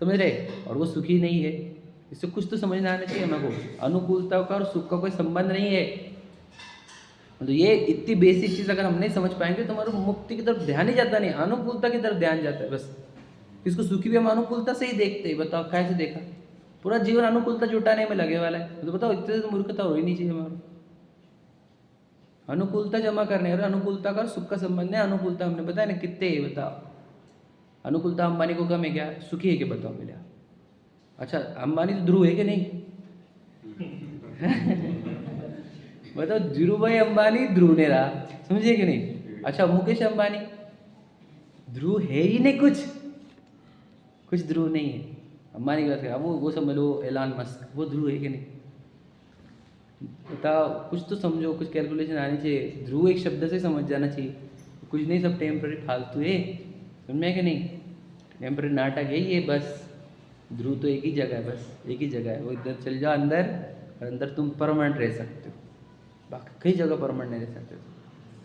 S1: समझ रहे, और वो सुखी नहीं है, इससे कुछ तो समझना आना चाहिए हमको, अनुकूलता का और सुख का कोई संबंध नहीं है। मतलब ये इतनी बेसिक चीज़ अगर हम नहीं समझ पाएंगे तो हमारे मुक्ति की तरफ ध्यान ही जाता नहीं, अनुकूलता की तरफ ध्यान जाता है बस। इसको सुखी भी हम अनुकूलता से ही देखते हैं, बताओ कैसे देखा, पूरा जीवन अनुकूलता जुटाने में लगे वाला है, तो बताओ इतने तो मूर्खता हो ही नहीं चाहिए हमारा। अनुकूलता जमा करने, और अनुकूलता का सुख का संबंध है, अनुकूलता हमने बताया ना कितने है, बताओ अनुकूलता अंबानी को कम है क्या, सुखी है क्या, बताओ मेरे। अच्छा अंबानी तो ध्रुव है कि नहीं बताओ, धीरू भाई अंबानी ध्रुव ने रहा, समझिए कि नहीं। अच्छा मुकेश अंबानी ध्रुव है ही नहीं, कुछ ध्रुव नहीं है। अंबानी की बात करें, वो समझ लो एलान मस्क, वो ध्रुव है कि नहीं, बताओ कुछ तो समझो, कुछ कैलकुलेशन आनी चाहिए। ध्रुव एक शब्द से समझ जाना चाहिए, कुछ नहीं सब टेम्पररी फालतू है, समझ में कि नहीं, टेम्पररी नाटक है ये बस। ध्रुव तो एक ही जगह है, बस एक ही जगह है, वो इधर चल जाओ अंदर, और अंदर तुम परमानेंट रह सकते हो, बाकी कई जगह परमानेंट नहीं रह सकते हो,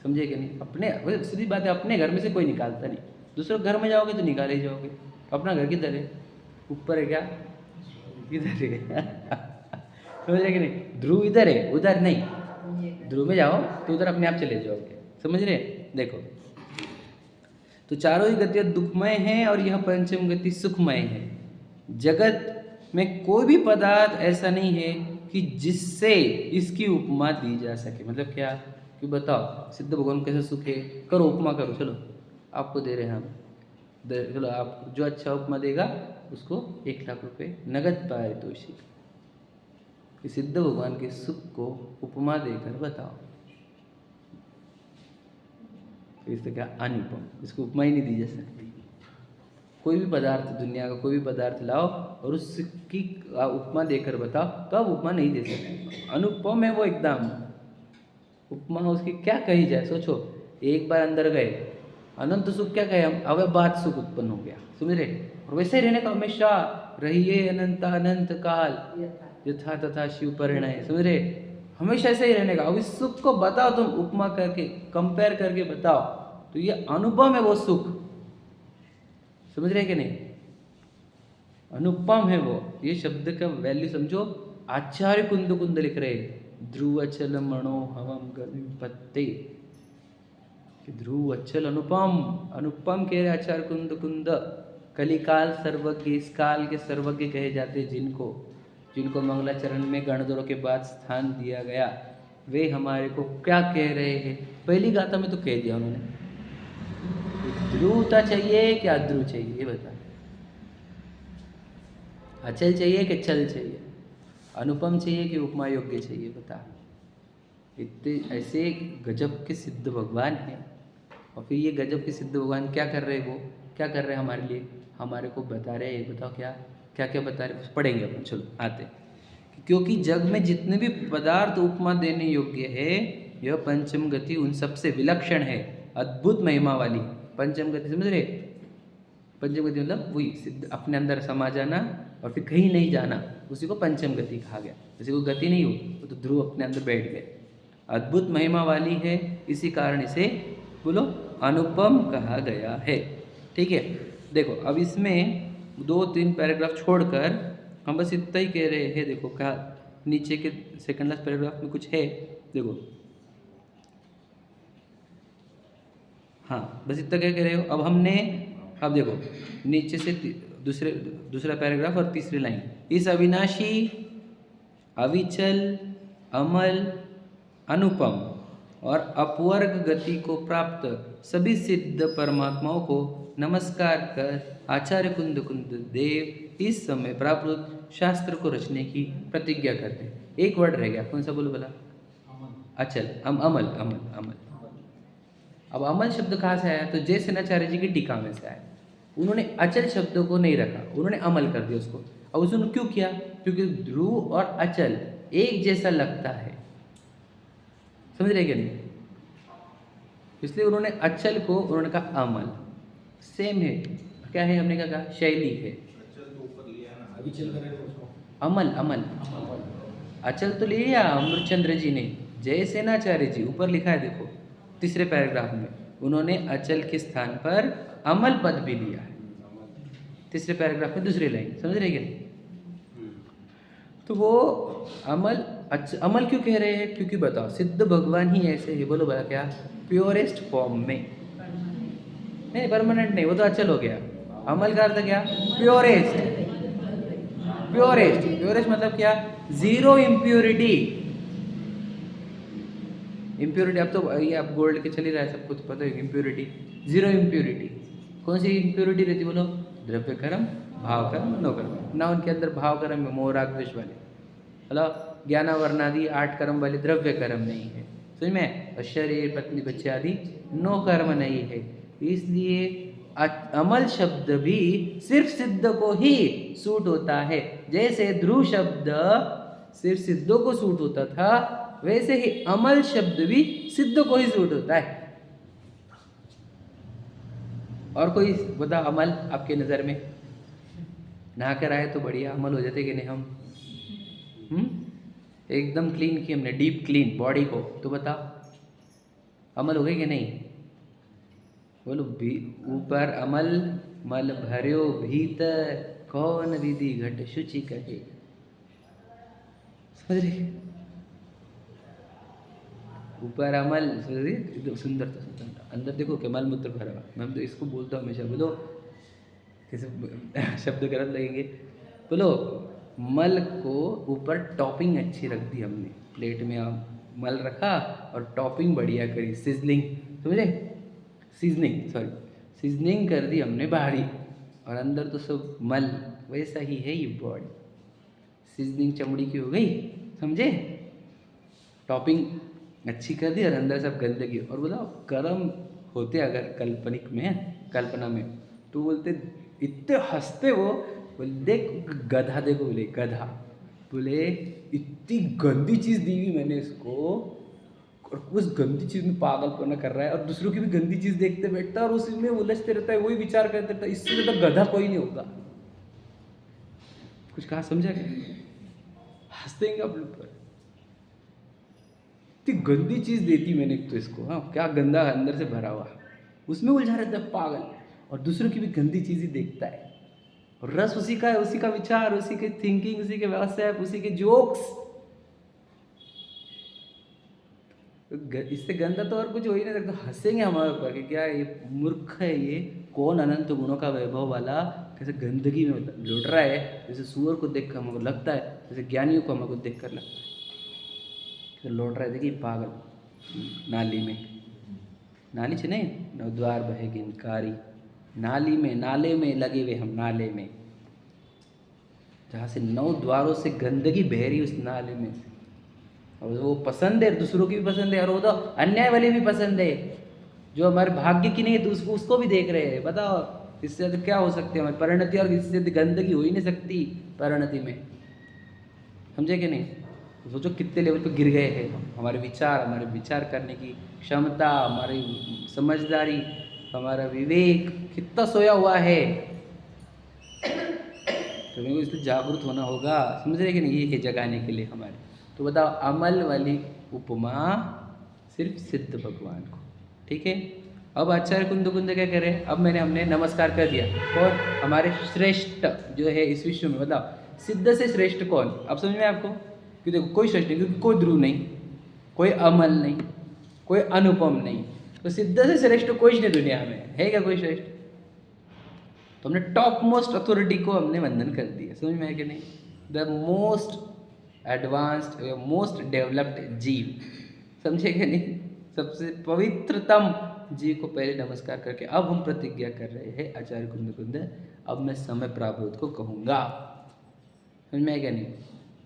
S1: समझे कि नहीं। अपने सीधी बात है, अपने घर में से कोई निकालता नहीं, दूसरे घर में जाओगे तो निकाले ही जाओगे। अपना घर किधर है, ऊपर है क्या, इधर है समझ रहे कि नहीं। ध्रुव इधर है उधर नहीं, ध्रुव में जाओ तो उधर अपने आप चले जाओगे, समझ रहे। देखो तो चारों ही गतियाँ दुखमय हैं और यह पंचम गति सुखमय है। जगत में कोई भी पदार्थ ऐसा नहीं है कि जिससे इसकी उपमा दी जा सके। मतलब क्या कि बताओ सिद्ध भगवान कैसे सुख है, करो उपमा करो, चलो आपको दे रहे हैं हम, चलो आप जो अच्छा उपमा देगा उसको 1,00,000 रुपये नगद पारितोषिक। कि सिद्ध भगवान के सुख को उपमा देकर बताओ, तो इससे क्या अनुपम, इसको उपमा ही नहीं दी जा सकती। कोई भी पदार्थ, दुनिया का कोई भी पदार्थ लाओ और उसकी उपमा देकर बताओ तो आप उपमा नहीं दे सकते। अनुपम है वो एकदम। उपमा उसकी क्या कही जाए, सोचो। एक बार अंदर गए, अनंत सुख क्या कहे हम, अव्यबाध सुख उत्पन्न हो गया, समझ रहे। और वैसे ही रहने का हमेशा, रहिए अनंत अनंत काल यथा तथा शिव परिणय, समझ रहे। हमेशा ऐसे ही रहने का। अब इस सुख को बताओ तुम, उपमा करके कंपेयर करके बताओ, तो ये अनुपम है वो सुख, समझ रहे कि नहीं। अनुपम है वो। ये शब्द का वैल्यू समझो। आचार्य कुंद कुंद लिख रहे, ध्रुव अचल मणो हवम गति पत्ते, ध्रुव अचल अनुपम, अनुपम कह रहे आचार्य कुंद कुंद। कलिकाल सर्वज्ञ, इस काल के सर्वज्ञ कहे जाते जिनको, जिनको मंगलाचरण में गणदौड़ के बाद स्थान दिया गया, वे हमारे को क्या कह रहे हैं। पहली गाथा में तो कह दिया उन्होंने, ध्रुवता चाहिए कि अध्रुव चाहिए, ये बता। अचल चाहिए कि चल चाहिए, अनुपम चाहिए कि उपमा योग्य चाहिए, बता। इतने ऐसे गजब के सिद्ध भगवान हैं। और फिर ये गजब के सिद्ध भगवान क्या कर रहे हैं, वो क्या कर रहे हैं हमारे लिए, हमारे को बता रहे हैं। बताओ क्या क्या क्या बता रहे, पढ़ेंगे अपन, चलो आते। क्योंकि जग में जितने भी पदार्थ उपमा देने योग्य है, यह पंचम गति उन सबसे विलक्षण है, अद्भुत महिमा वाली। पंचम गति समझ रहे, पंचम गति मतलब वही सिद्ध, अपने अंदर समा जाना और फिर कहीं नहीं जाना, उसी को पंचम गति कहा गया। किसी को गति नहीं हो, वो तो ध्रुव अपने अंदर बैठ गए। अद्भुत महिमा वाली है, इसी कारण इसे बोलो अनुपम कहा गया है। ठीक है, देखो अब इसमें 2-3 पैराग्राफ छोड़कर हम बस इतना ही कह रहे हैं। देखो क्या नीचे के सेकंड लास्ट पैराग्राफ में कुछ है, देखो। हाँ, बस इतना क्या कह रहे हो। अब हमने, अब देखो नीचे से दूसरा पैराग्राफ और तीसरी लाइन, इस अविनाशी, अविचल, अमल, अनुपम और अपवर्ग गति को प्राप्त सभी सिद्ध परमात्माओं को नमस्कार कर आचार्य कुंद कुंद देव इस समय प्राप्त शास्त्र को रचने की प्रतिज्ञा करते हैं। एक वर्ड रह गया, कौन सा बोलो भला, अचल, अमल, अमल, अमल। अब अमल शब्द कहाँ से आया, तो जय सेनाचार्य जी की टीका में से आया। उन्होंने अचल शब्द को नहीं रखा, उन्होंने अमल कर दिया उसको। अब उसने क्यों किया, क्योंकि ध्रुव और अचल एक जैसा लगता है, समझ रहे क्या नहीं, इसलिए उन्होंने अचल को उन्होंने कहा अमल। सेम है, क्या है, हमने क्या कहा, शैली है। अमल, अमल, अचल तो लिया अमृतचंद्र जी ने, जय सेनाचार्य जी ऊपर लिखा है, देखो तीसरे पैराग्राफ में उन्होंने अचल के स्थान पर अमल पद भी लिया है, तीसरे पैराग्राफ में दूसरी लाइन, समझ रहे क्या। तो वो अमल, अमल क्यों कह रहे हैं, क्योंकि बताओ सिद्ध भगवान ही ऐसे ही, बोलो बड़ा क्या, प्योरेस्ट फॉर्म में, नहीं परमानेंट नहीं, वो तो अचल हो गया। अमल का अर्थ क्या, प्योरेस्ट, प्योरेस्ट, प्योरेस्ट मतलब क्या, जीरो इम्प्योरिटी। इम्प्योरिटी अब तो ये आप गोल्ड के चल ही रहा है, सबको तो पता है इम्प्योरिटी, जीरो इम्प्योरिटी। कौन सी इम्प्योरिटी रहती बोलो, द्रव्य कर्म, भाव कर्म, मनोकर्म। ना उनके अंदर भाव कर्म में मोह राग द्वेष वाले, मतलब ज्ञानावर्णादि 8 कर्म वाले द्रव्य कर्म नहीं है, समझ में। और शरीर पत्नी बच्चे आदि 9 कर्म नहीं है। इसलिए अमल शब्द भी सिर्फ सिद्ध को ही सूट होता है। जैसे ध्रुव शब्द सिर्फ सिद्धों को सूट होता था, वैसे ही अमल शब्द भी सिद्ध को ही सूट होता है। और कोई बता अमल आपके नज़र में, नहा कर आए तो बढ़िया अमल हो जाते कि नहीं हम, एकदम क्लीन की हमने, डीप क्लीन बॉडी को, तो बताओ अमल हो गए कि नहीं, बोलो ऊपर अमल मल भर्यो भीतर, कौन विधि घट शुचि कहे, समझ रहे। ऊपर अमल सुंदर, सुंदर, अंदर देखो कि मल मूत्र भरा हुआ। मैं तो इसको बोलता हूँ हमेशा, बोलो किसी शब्द गलत लगेंगे, बोलो मल को ऊपर टॉपिंग अच्छी रख दी हमने, प्लेट में आप मल रखा और टॉपिंग बढ़िया करी, सिजलिंग, समझे, सीजनिंग, सॉरी सीजनिंग कर दी हमने बाहरी, और अंदर तो सब मल। वैसा ही है ये बॉडी, सीजनिंग चमड़ी की हो गई, समझे, टॉपिंग अच्छी कर दी और अंदर सब गंदगी। और बोला कर्म होते अगर काल्पनिक में, कल्पना में, तो बोलते इतने हंसते वो, बोले देख गधा, देखो बोले गधा, बोले इतनी गंदी चीज़ दी हुई मैंने इसको और उस गंदी चीज़ में पागलपना कर रहा है और दूसरों की भी गंदी चीज़ देखते बैठता है और उसी में उलझते रहता है, वही विचार करते रहता है, इससे तो गधा कोई नहीं होगा। कुछ कहा समझा क्या? हंसते हैं आप लोग पर, इतनी गंदी चीज़ देती मैंने तो इसको, हाँ क्या गंदा अंदर से भरा हुआ, उसमें उलझा रहता है पागल, और दूसरों की भी गंदी चीज़ ही देखता है और रस उसी का है, उसी का विचार, उसी के थिंकिंग, उसी के व्यावसाय, उसी के जोक्स। इससे गंदा तो और कुछ हो ही नहीं सकता। हंसेंगे हमारे ऊपर कि क्या ये मूर्ख है, ये कौन अनंत गुणों का वैभव वाला कैसे गंदगी में लुट रहा है। जैसे सूअर को देख कर हमको लगता है, जैसे ज्ञानियों को हमको देख कर लगता है तो लौट रहा है। देखिए पागल नाली में, नाली से नहीं, नवद्वार बहे गिनकारी, नाली में, नाले में लगे हुए हम, नाले में जहाँ से 9 द्वारों से गंदगी बह रही उस नाले में, और वो पसंद है, दूसरों की भी पसंद है, और वो तो अन्याय वाली भी पसंद है, जो हमारे भाग्य की नहीं है तो उसको भी देख रहे हैं। बताओ इससे तो क्या हो सकते हैं हमारी परिणति, और इससे गंदगी हो ही नहीं सकती परिणति में, समझे कि नहीं? सोचो कितने लेवल पे गिर गए हैं हमारे विचार करने की क्षमता, हमारी समझदारी, हमारा विवेक कितना सोया हुआ है। तो मेरे को इसलिए जागरूक होना होगा, समझ रहे कि नहीं, ये जगाने के लिए हमारे। तो बताओ अमल वाली उपमा सिर्फ सिद्ध भगवान को, ठीक है। अब आचार्य कुंद क्या कह रहे हैं? अब हमने नमस्कार कर दिया, कौन हमारे श्रेष्ठ जो है इस विश्व में, बताओ सिद्ध से श्रेष्ठ कौन? अब समझ में आपको? क्योंकि देखो कोई श्रेष्ठ नहीं, क्योंकि कोई ध्रुव नहीं, कोई अमल नहीं, कोई अनुपम नहीं, तो सिद्ध से श्रेष्ठ कोई नहीं दुनिया में है क्या? कोई श्रेष्ठ? तो हमने टॉप मोस्ट अथॉरिटी को हमने वंदन कर दिया, समझ में है कि नहीं? The most advanced, most developed जीव, समझे कि नहीं? सबसे पवित्रतम जीव को पहले नमस्कार करके अब हम प्रतिज्ञा कर रहे हैं आचार्य कुंद, अब मैं समय प्राप्त को कहूँगा, समझ में है क्या नहीं?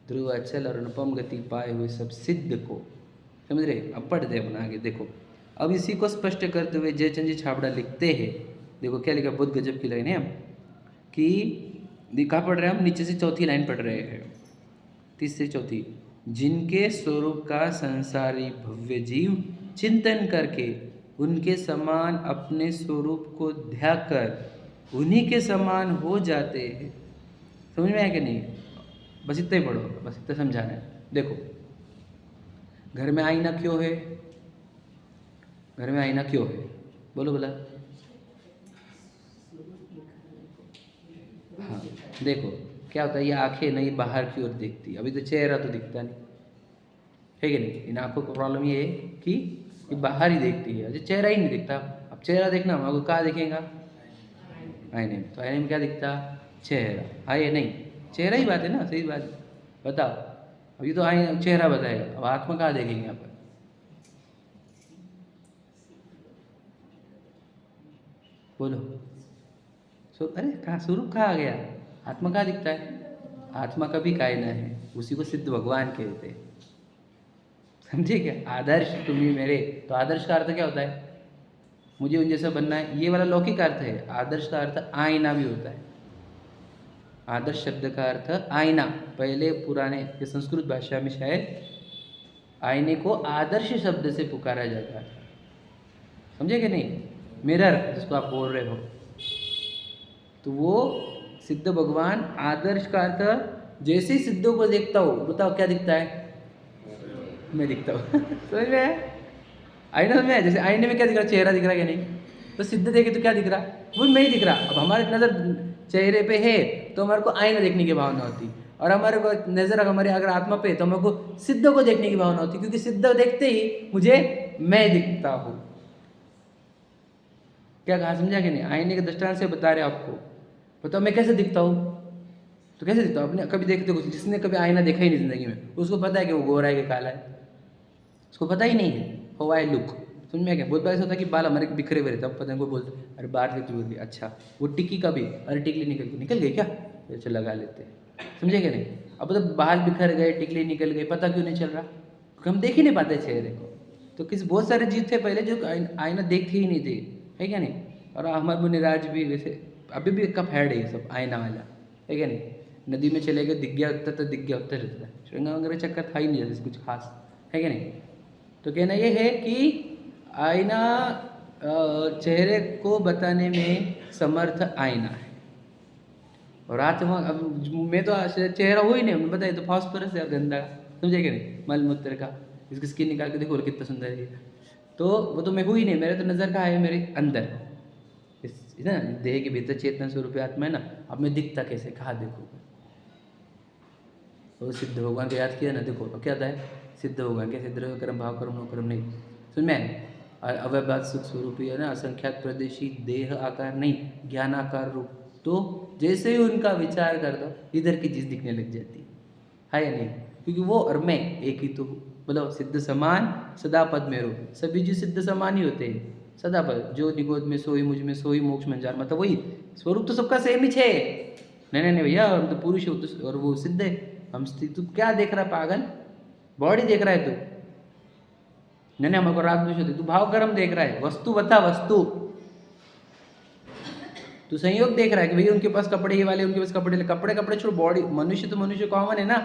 S1: ध्रुव अचल और अनुपम गति पाए हुए सब सिद्ध को, समझ रहे? अब पढ़ते अपना आगे देखो। अब इसी को स्पष्ट करते हुए जयचंद जी छाबड़ा लिखते हैं, देखो क्या लिखा, बहुत गजब की लाइन है हम कि कहाँ पढ़ रहे हैं हम? नीचे से चौथी लाइन पढ़ रहे हैं, तीसरी चौथी। जिनके स्वरूप का संसारी भव्य जीव चिंतन करके उनके समान अपने स्वरूप को ध्याकर उन्हीं के समान हो जाते हैं, समझ में है कि नहीं? बस इतना ही पढ़ो, बस इतना समझाना है। देखो घर में आईना क्यों है? घर में आईना क्यों है? बोलो बोला। हाँ देखो क्या होता है, ये आंखें नहीं बाहर की ओर देखती, अभी तो चेहरा तो दिखता नहीं है कि नहीं? इन आंखों का प्रॉब्लम ये है कि ये बाहर ही देखती है, अजय चेहरा ही नहीं दिखता। अब चेहरा देखना हमको कहाँ दिखेगा? आईने में। तो आईने में क्या दिखता? चेहरा। हाँ ये नहीं, चेहरा ही बात है ना, सही बात है। बताओ अभी तो आई चेहरा बताएगा, अब आत्मा कहाँ देखेंगे यहाँ पर? बोलो। अरे कहाँ स्वरूप कहाँ आ गया? आत्मा कहाँ दिखता है? आत्मा का भी कायना है, उसी को सिद्ध भगवान कहते हैं, समझे क्या? आदर्श तुम्ही मेरे, तो आदर्श का अर्थ क्या होता है? मुझे उन जैसा बनना है, ये वाला लौकिक अर्थ है। आदर्श का अर्थ आईना भी होता है। आदर्श शब्द का अर्थ आईना, पहले पुराने के संस्कृत भाषा में शायद आईने को आदर्श शब्द से पुकारा जाता है, समझे कि नहीं? मिरर जिसको आप बोल रहे हो, तो वो सिद्ध भगवान आदर्श का अर्थ, जैसे ही सिद्धों को देखता हो, बताओ क्या दिखता है? मैं दिखता हूँ समझ में है? आईना में जैसे आईने में क्या दिख रहा? चेहरा दिख रहा है क्या नहीं? तो सिद्ध देखे तो क्या दिख रहा? वो मैं ही दिख रहा। अब हमारी नज़र चेहरे पे है तो हमारे को आईना देखने की भावना होती, और हमारे को नज़र हमारे अगर आत्मा पे तो हमारे को सिद्ध को देखने की भावना होती, क्योंकि सिद्ध देखते ही मुझे मैं दिखता हूँ। क्या कहा, समझा कि नहीं? आईने के दृष्टांत से बता रहे आपको। बताओ मैं कैसे दिखता हूँ? तो कैसे दिखता हूँ? आपने कभी देखते हो? जिसने कभी आईना देखा ही नहीं जिंदगी में, उसको पता है कि वो गोरा है कि काला है? उसको पता ही नहीं है हाउ आई लुक, समझ में क्या? बहुत बार ऐसा होता है कि बाल हमारे बिखरे हुए रहते हैं, पता है कोई बोलते अरे बाहर से बोल गई, अच्छा वो टिक्की का भी, अरे टिकली निकल गई क्या, अच्छा लगा लेते हैं, समझे क्या नहीं? अब तो बाल बिखर गए, टिकली निकल गई, पता क्यों नहीं चल रहा? क्योंकि हम देख ही नहीं पाते चेहरे को। तो किसी बहुत सारे जीव थे पहले जो आईना देखते ही नहीं थे, है क्या नहीं? और हमारे मुनिराज भी वैसे अभी भी कब हेड है ये सब आईना वाला, है क्या नहीं? नदी में चले गए, दिख गया उत्तर तो दिख गया उत्तर रहता है, श्रृंगार वगैरह चक्कर था ही नहीं जैसे कुछ खास, है क्या नहीं? तो कहना ये है कि आईना चेहरे को बताने में समर्थ आईना है। और रात में अब मैं तो चेहरा हो ही नहीं, बताइए तो फॉस्फोरस है गंदा, समझे क्या नहीं? मल मूत्र का, इसकी स्किन निकाल के देखो कितना सुंदर है, तो वो तो मैं हूँ ही नहीं, मेरे तो नज़र का है मेरे अंदर, इस ना देह के भीतर चेतन स्वरूप आत्मा है ना, अब मैं दिखता कैसे, कहाँ देखो? तो सिद्ध भगवान को याद किया ना, देखो अब क्या था है सिद्ध भगवान के सिद्ध कर्म भाव कर्म नो कर्म नहीं, सुन में अव्यभात सुख स्वरूप है ना, असंख्यात प्रदेशी देह आकार नहीं ज्ञान आकार रूप, तो जैसे ही उनका विचार कर दो इधर की चीज़ दिखने लग जाती है या नहीं? क्योंकि वो और मैं एक ही तो बोलो, सिद्ध समान सदा पद मेरो, सभी जी सिद्ध समान ही होते हैं सदा पद, जो निगोद में सोई मुझ में सोई मोक्ष मंजार, मतलब वही स्वरूप तो सबका सेम ही है। नहीं नहीं भैया, हम तो पुरुष है और वो सिद्ध है, हम तू क्या देख रहा पागल, बॉडी देख रहा है तू? नहीं नहीं, हमको राग द्वेष होती, तू भाव कर्म देख रहा है, वस्तु बता वस्तु, तू संयोग देख रहा है कि भैया उनके पास कपड़े ये वाले, उनके पास कपड़े, कपड़े कपड़े छोड़, बॉडी मनुष्य तो मनुष्य कॉमन है ना,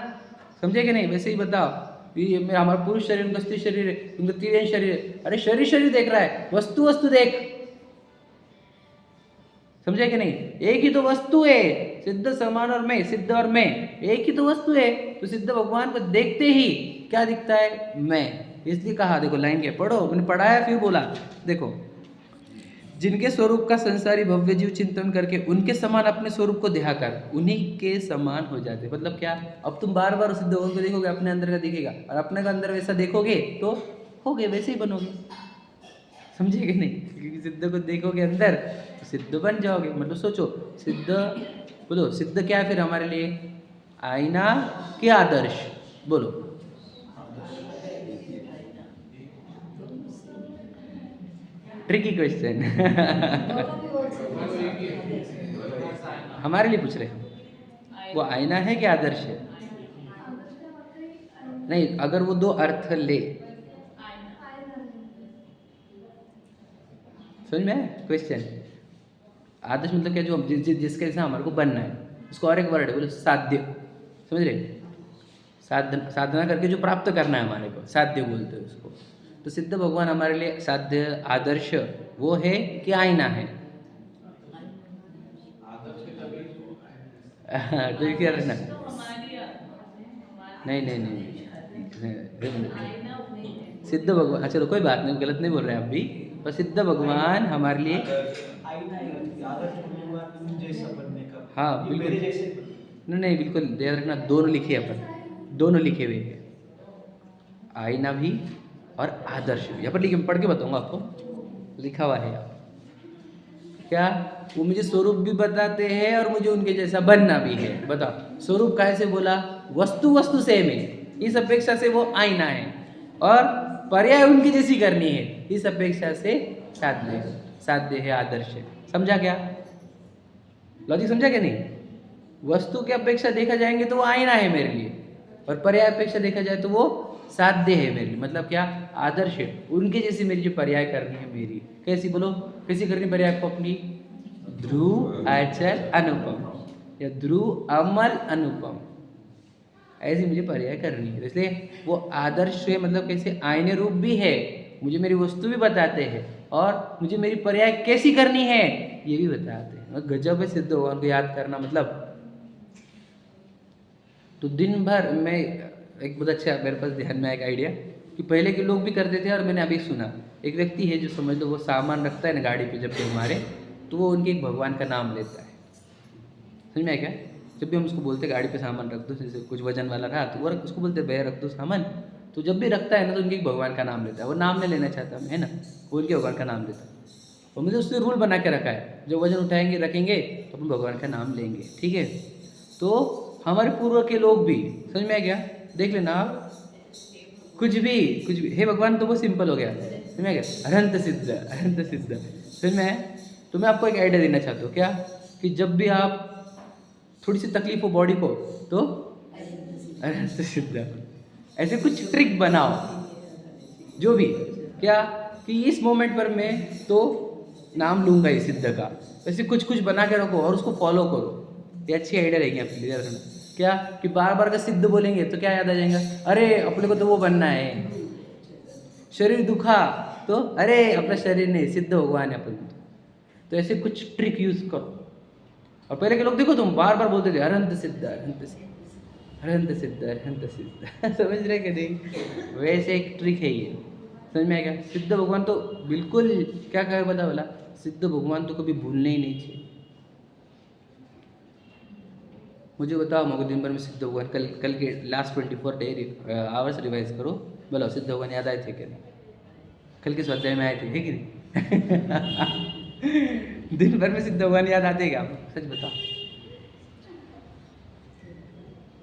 S1: समझे कि नहीं? वैसे ही बताओ, ये मेरा हमारा पुरुष शरीर, उनका स्त्री शरीर है, उनका तीन शरीर है, अरे शरीर शरीर देख रहा है, वस्तु वस्तु देख, समझे कि नहीं? एक ही तो वस्तु है, सिद्ध समान और मैं, सिद्ध और मैं एक ही तो वस्तु है, तो सिद्ध भगवान को देखते ही क्या दिखता है? मैं, इसलिए कहा, देखो लाइन क्या पढ़ो, मैंने पढ़ाया फिर बोला, देखो जिनके स्वरूप का संसारी भव्य जीव चिंतन करके उनके समान अपने स्वरूप को देखा कर उन्हीं के समान हो जाते। मतलब क्या, अब तुम बार बार सिद्ध भगवान को देखोगे, अपने अंदर का दिखेगा, और अपने का अंदर वैसा देखोगे तो होगे, वैसे ही बनोगे, समझे कि नहीं? क्योंकि सिद्ध को देखोगे अंदर तो सिद्ध बन जाओगे। मतलब सोचो, सिद्ध बोलो, सिद्ध क्या है फिर हमारे लिए? आईना के आदर्श, बोलो ट्रिकी क्वेश्चन हमारे लिए पूछ रहे हैं, वो आईना है कि आदर्श है? नहीं, अगर वो दो अर्थ ले, समझ में क्वेश्चन? आदर्श मतलब क्या, जो जिसके जैसा हमारे को बनना है, उसको और एक वर्ड है, बोलो साध्य, समझ रहे? साधना करके जो प्राप्त करना है हमारे को, साध्य बोलते हैं उसको। तो सिद्ध भगवान हमारे लिए साध्य आदर्श वो है कि आईना है? तो क्या रहना? नहीं नहीं नहीं, सिद्ध भगवान, अच्छा तो कोई बात नहीं, गलत नहीं बोल रहे हैं आप भी, पर सिद्ध भगवान हमारे लिए, हाँ बिल्कुल, नहीं नहीं बिल्कुल ध्यान रखना, दोनों लिखे अपन, दोनों लिखे हुए हैं, आईना भी और आदर्श भी। यहाँ पर लिखे, पढ़ के बताऊंगा आपको, लिखा हुआ है क्या? वो मुझे स्वरूप भी बताते हैं और मुझे उनके जैसा बनना भी है। बताओ, स्वरूप कैसे बोला? वस्तु वस्तु सेम है, इस अपेक्षा से वो आईना है, और पर्याय उनकी जैसी करनी है, इस अपेक्षा से साध्य, साध्य है, आदर्श है। समझा क्या? लॉजिक समझा क्या नहीं? वस्तु की अपेक्षा देखा जाएंगे तो वो आईना है मेरे लिए, और पर्याय अपेक्षा देखा जाए तो वो साध्य है मेरे लिए। मतलब क्या? आदर्श है, उनके जैसी मेरी जो पर्याय करनी है मेरी, कैसी बोलो, कैसी करनी पर्याय को अपनी? ध्रुव अचल अनुपम, या ध्रुव अमल अनुपम, ऐसी मुझे पर्याय करनी है। इसलिए वो आदर्श है, मतलब कैसे? आईने रूप भी है, मुझे मेरी वस्तु भी बताते हैं, और मुझे मेरी पर्याय कैसी करनी है ये भी बताते हैं। गजब है सिद्ध भगवान को याद करना। मतलब तो दिन भर मैं, एक बहुत अच्छा मेरे पास ध्यान में आया एक आइडिया, कि पहले के लोग भी करते थे और मैंने अभी सुना, एक व्यक्ति है जो समझ लो वो सामान रखता है ना गाड़ी पे, जब भी हमारे, तो वो उनके एक भगवान का नाम लेता है। समझ में आया क्या? जब भी हम उसको बोलते गाड़ी पे सामान रख दो, जैसे कुछ वजन वाला रहा तो वो उसको बोलते भैया रख दो सामान, तो जब भी रखता है ना तो उनके एक भगवान का नाम लेता है। वो नाम नहीं लेना चाहता है ना, वो उनके भगवान का नाम लेता है। और मुझे उसने रूल बना के रखा है, जो वजन उठाएंगे रखेंगे तो अपन भगवान का नाम लेंगे, ठीक है? तो हमारे पूर्व के लोग भी, समझ में आ गया? देख लेना आप, कुछ भी हे भगवान, तो वो सिंपल हो गया, समझ में आ गया? अनंत सिद्ध, अनंत सिद्ध। फिर मैं आपको एक आइडिया देना चाहता हूँ, क्या? कि जब भी आप थोड़ी सी तकलीफ हो बॉडी को, तो अनंत सिद्ध, ऐसे कुछ ट्रिक बनाओ, जो भी, क्या कि इस मोमेंट पर मैं तो नाम लूँगा ही सिद्ध का। वैसे कुछ कुछ बना के रखो और उसको फॉलो करो। ये अच्छी आइडिया रहेगी आपके लिए रखना। क्या कि बार बार का सिद्ध बोलेंगे तो क्या याद आ जाएगा, अरे अपने को तो वो बनना है। शरीर दुखा तो अरे अपना शरीर नहीं, सिद्ध भगवान है अपन। तो ऐसे कुछ ट्रिक यूज करो। और पहले के लोग देखो तुम बार बार बोलते थे अरहंत सिद्ध, अरहंत सिद्ध, अरहंत सिद्ध, अरहंत सिद्ध। समझ रहे कि नहीं? वैसे एक ट्रिक है ये। समझ में आएगा? सिद्ध भगवान तो बिल्कुल क्या कहे बता बोला, सिद्ध भगवान तो कभी भूलने ही नहीं चाहिए। मुझे बताओ मगर दिन भर में सिद्ध भगवान कल के लास्ट 24 आवर्स रिवाइज करो। बोलो सिद्ध भगवान याद आए थे क्या नहीं? कल के स्वाध्याय में आए थे है कि नहीं? दिन भर में सिद्ध भगवान याद आते क्या? सच बताओ।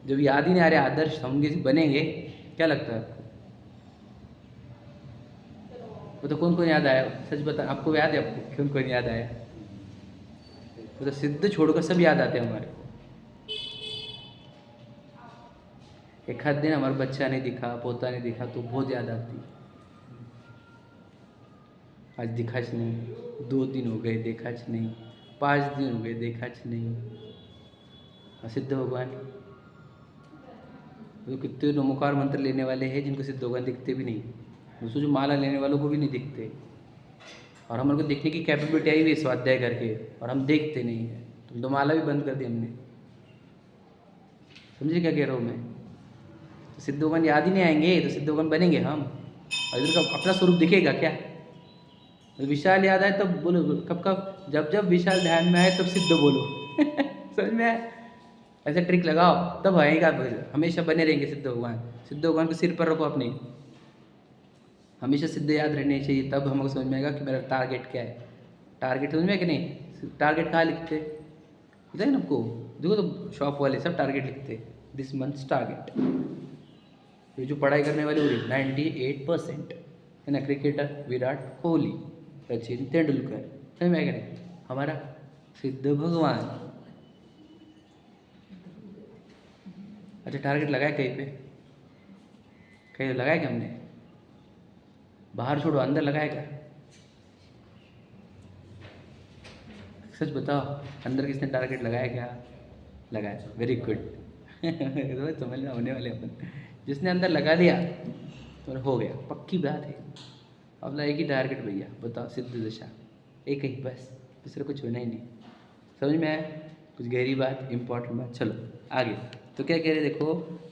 S1: जब याद ही नहीं आ रहे आदर्श होंगे बनेंगे, क्या लगता है आपको? वो तो कौन कौन याद आया? सच बता, आपको याद है? आपको कौन कौन याद आया? वो तो सिद्ध छोड़कर सब याद आते हैं हमारे को। एक आध दिन हमारा बच्चा नहीं दिखा, पोता नहीं दिखा तो बहुत याद आती। आज दिखाच नहीं, 2 दिन हो गए देखाच नहीं, 5 दिन हो गए देखाच नहीं। सिद्ध भगवान तो कितने नमोकार मंत्र लेने वाले हैं जिनको सिद्ध भगवान दिखते भी नहीं। उसको जो माला लेने वालों को भी नहीं दिखते। और हमारे को देखने की कैपेबिलिटी आई हुई है स्वाध्याय करके, और हम देखते नहीं हैं। तुम तो माला भी बंद कर दी हमने। समझे क्या कह रहा हूँ मैं? तो सिद्ध भगवान याद ही नहीं आएंगे तो सिद्ध भगवान बनेंगे हम? और इधर का अपना स्वरूप दिखेगा क्या? विशाल याद आए तब बोलो, कब कब जब जब विशाल ध्यान में आए तब सिद्ध बोलो। समझ में आए? ऐसे ट्रिक लगाओ तब आएगा, हमेशा बने रहेंगे सिद्ध भगवान। सिद्ध भगवान को सिर पर रखो अपने, हमेशा सिद्ध याद रहने चाहिए। तब हमको समझ में आएगा कि मेरा टारगेट क्या है। टारगेट समझ में है कि नहीं? टारगेट कहाँ लिखते पता है ना आपको? देखो तो शॉप वाले सब टारगेट लिखते, दिस मंथ्स टारगेट। ये जो पढ़ाई करने वाले वो 98% है ना। क्रिकेटर विराट कोहली, सचिन तेंदुलकर, समझ में आएगा नहीं? हमारा सिद्ध भगवान। अच्छा टारगेट लगाया कहीं पे? कहीं लगाया क्या हमने? बाहर छोड़ो, अंदर लगाया क्या? सच बताओ, अंदर किसने टारगेट लगाया क्या? लगाया, वेरी गुड। समझना होने वाले अपन। जिसने अंदर लगा दिया तो हो गया, पक्की बात है। अब एक ही टारगेट भैया, बताओ सिद्ध दशा एक ही बस, दूसरा कुछ होना ही नहीं। समझ में आया? कुछ गहरी बात, इंपॉर्टेंट बात। चलो आगे। तो क्या कह रहे देखो,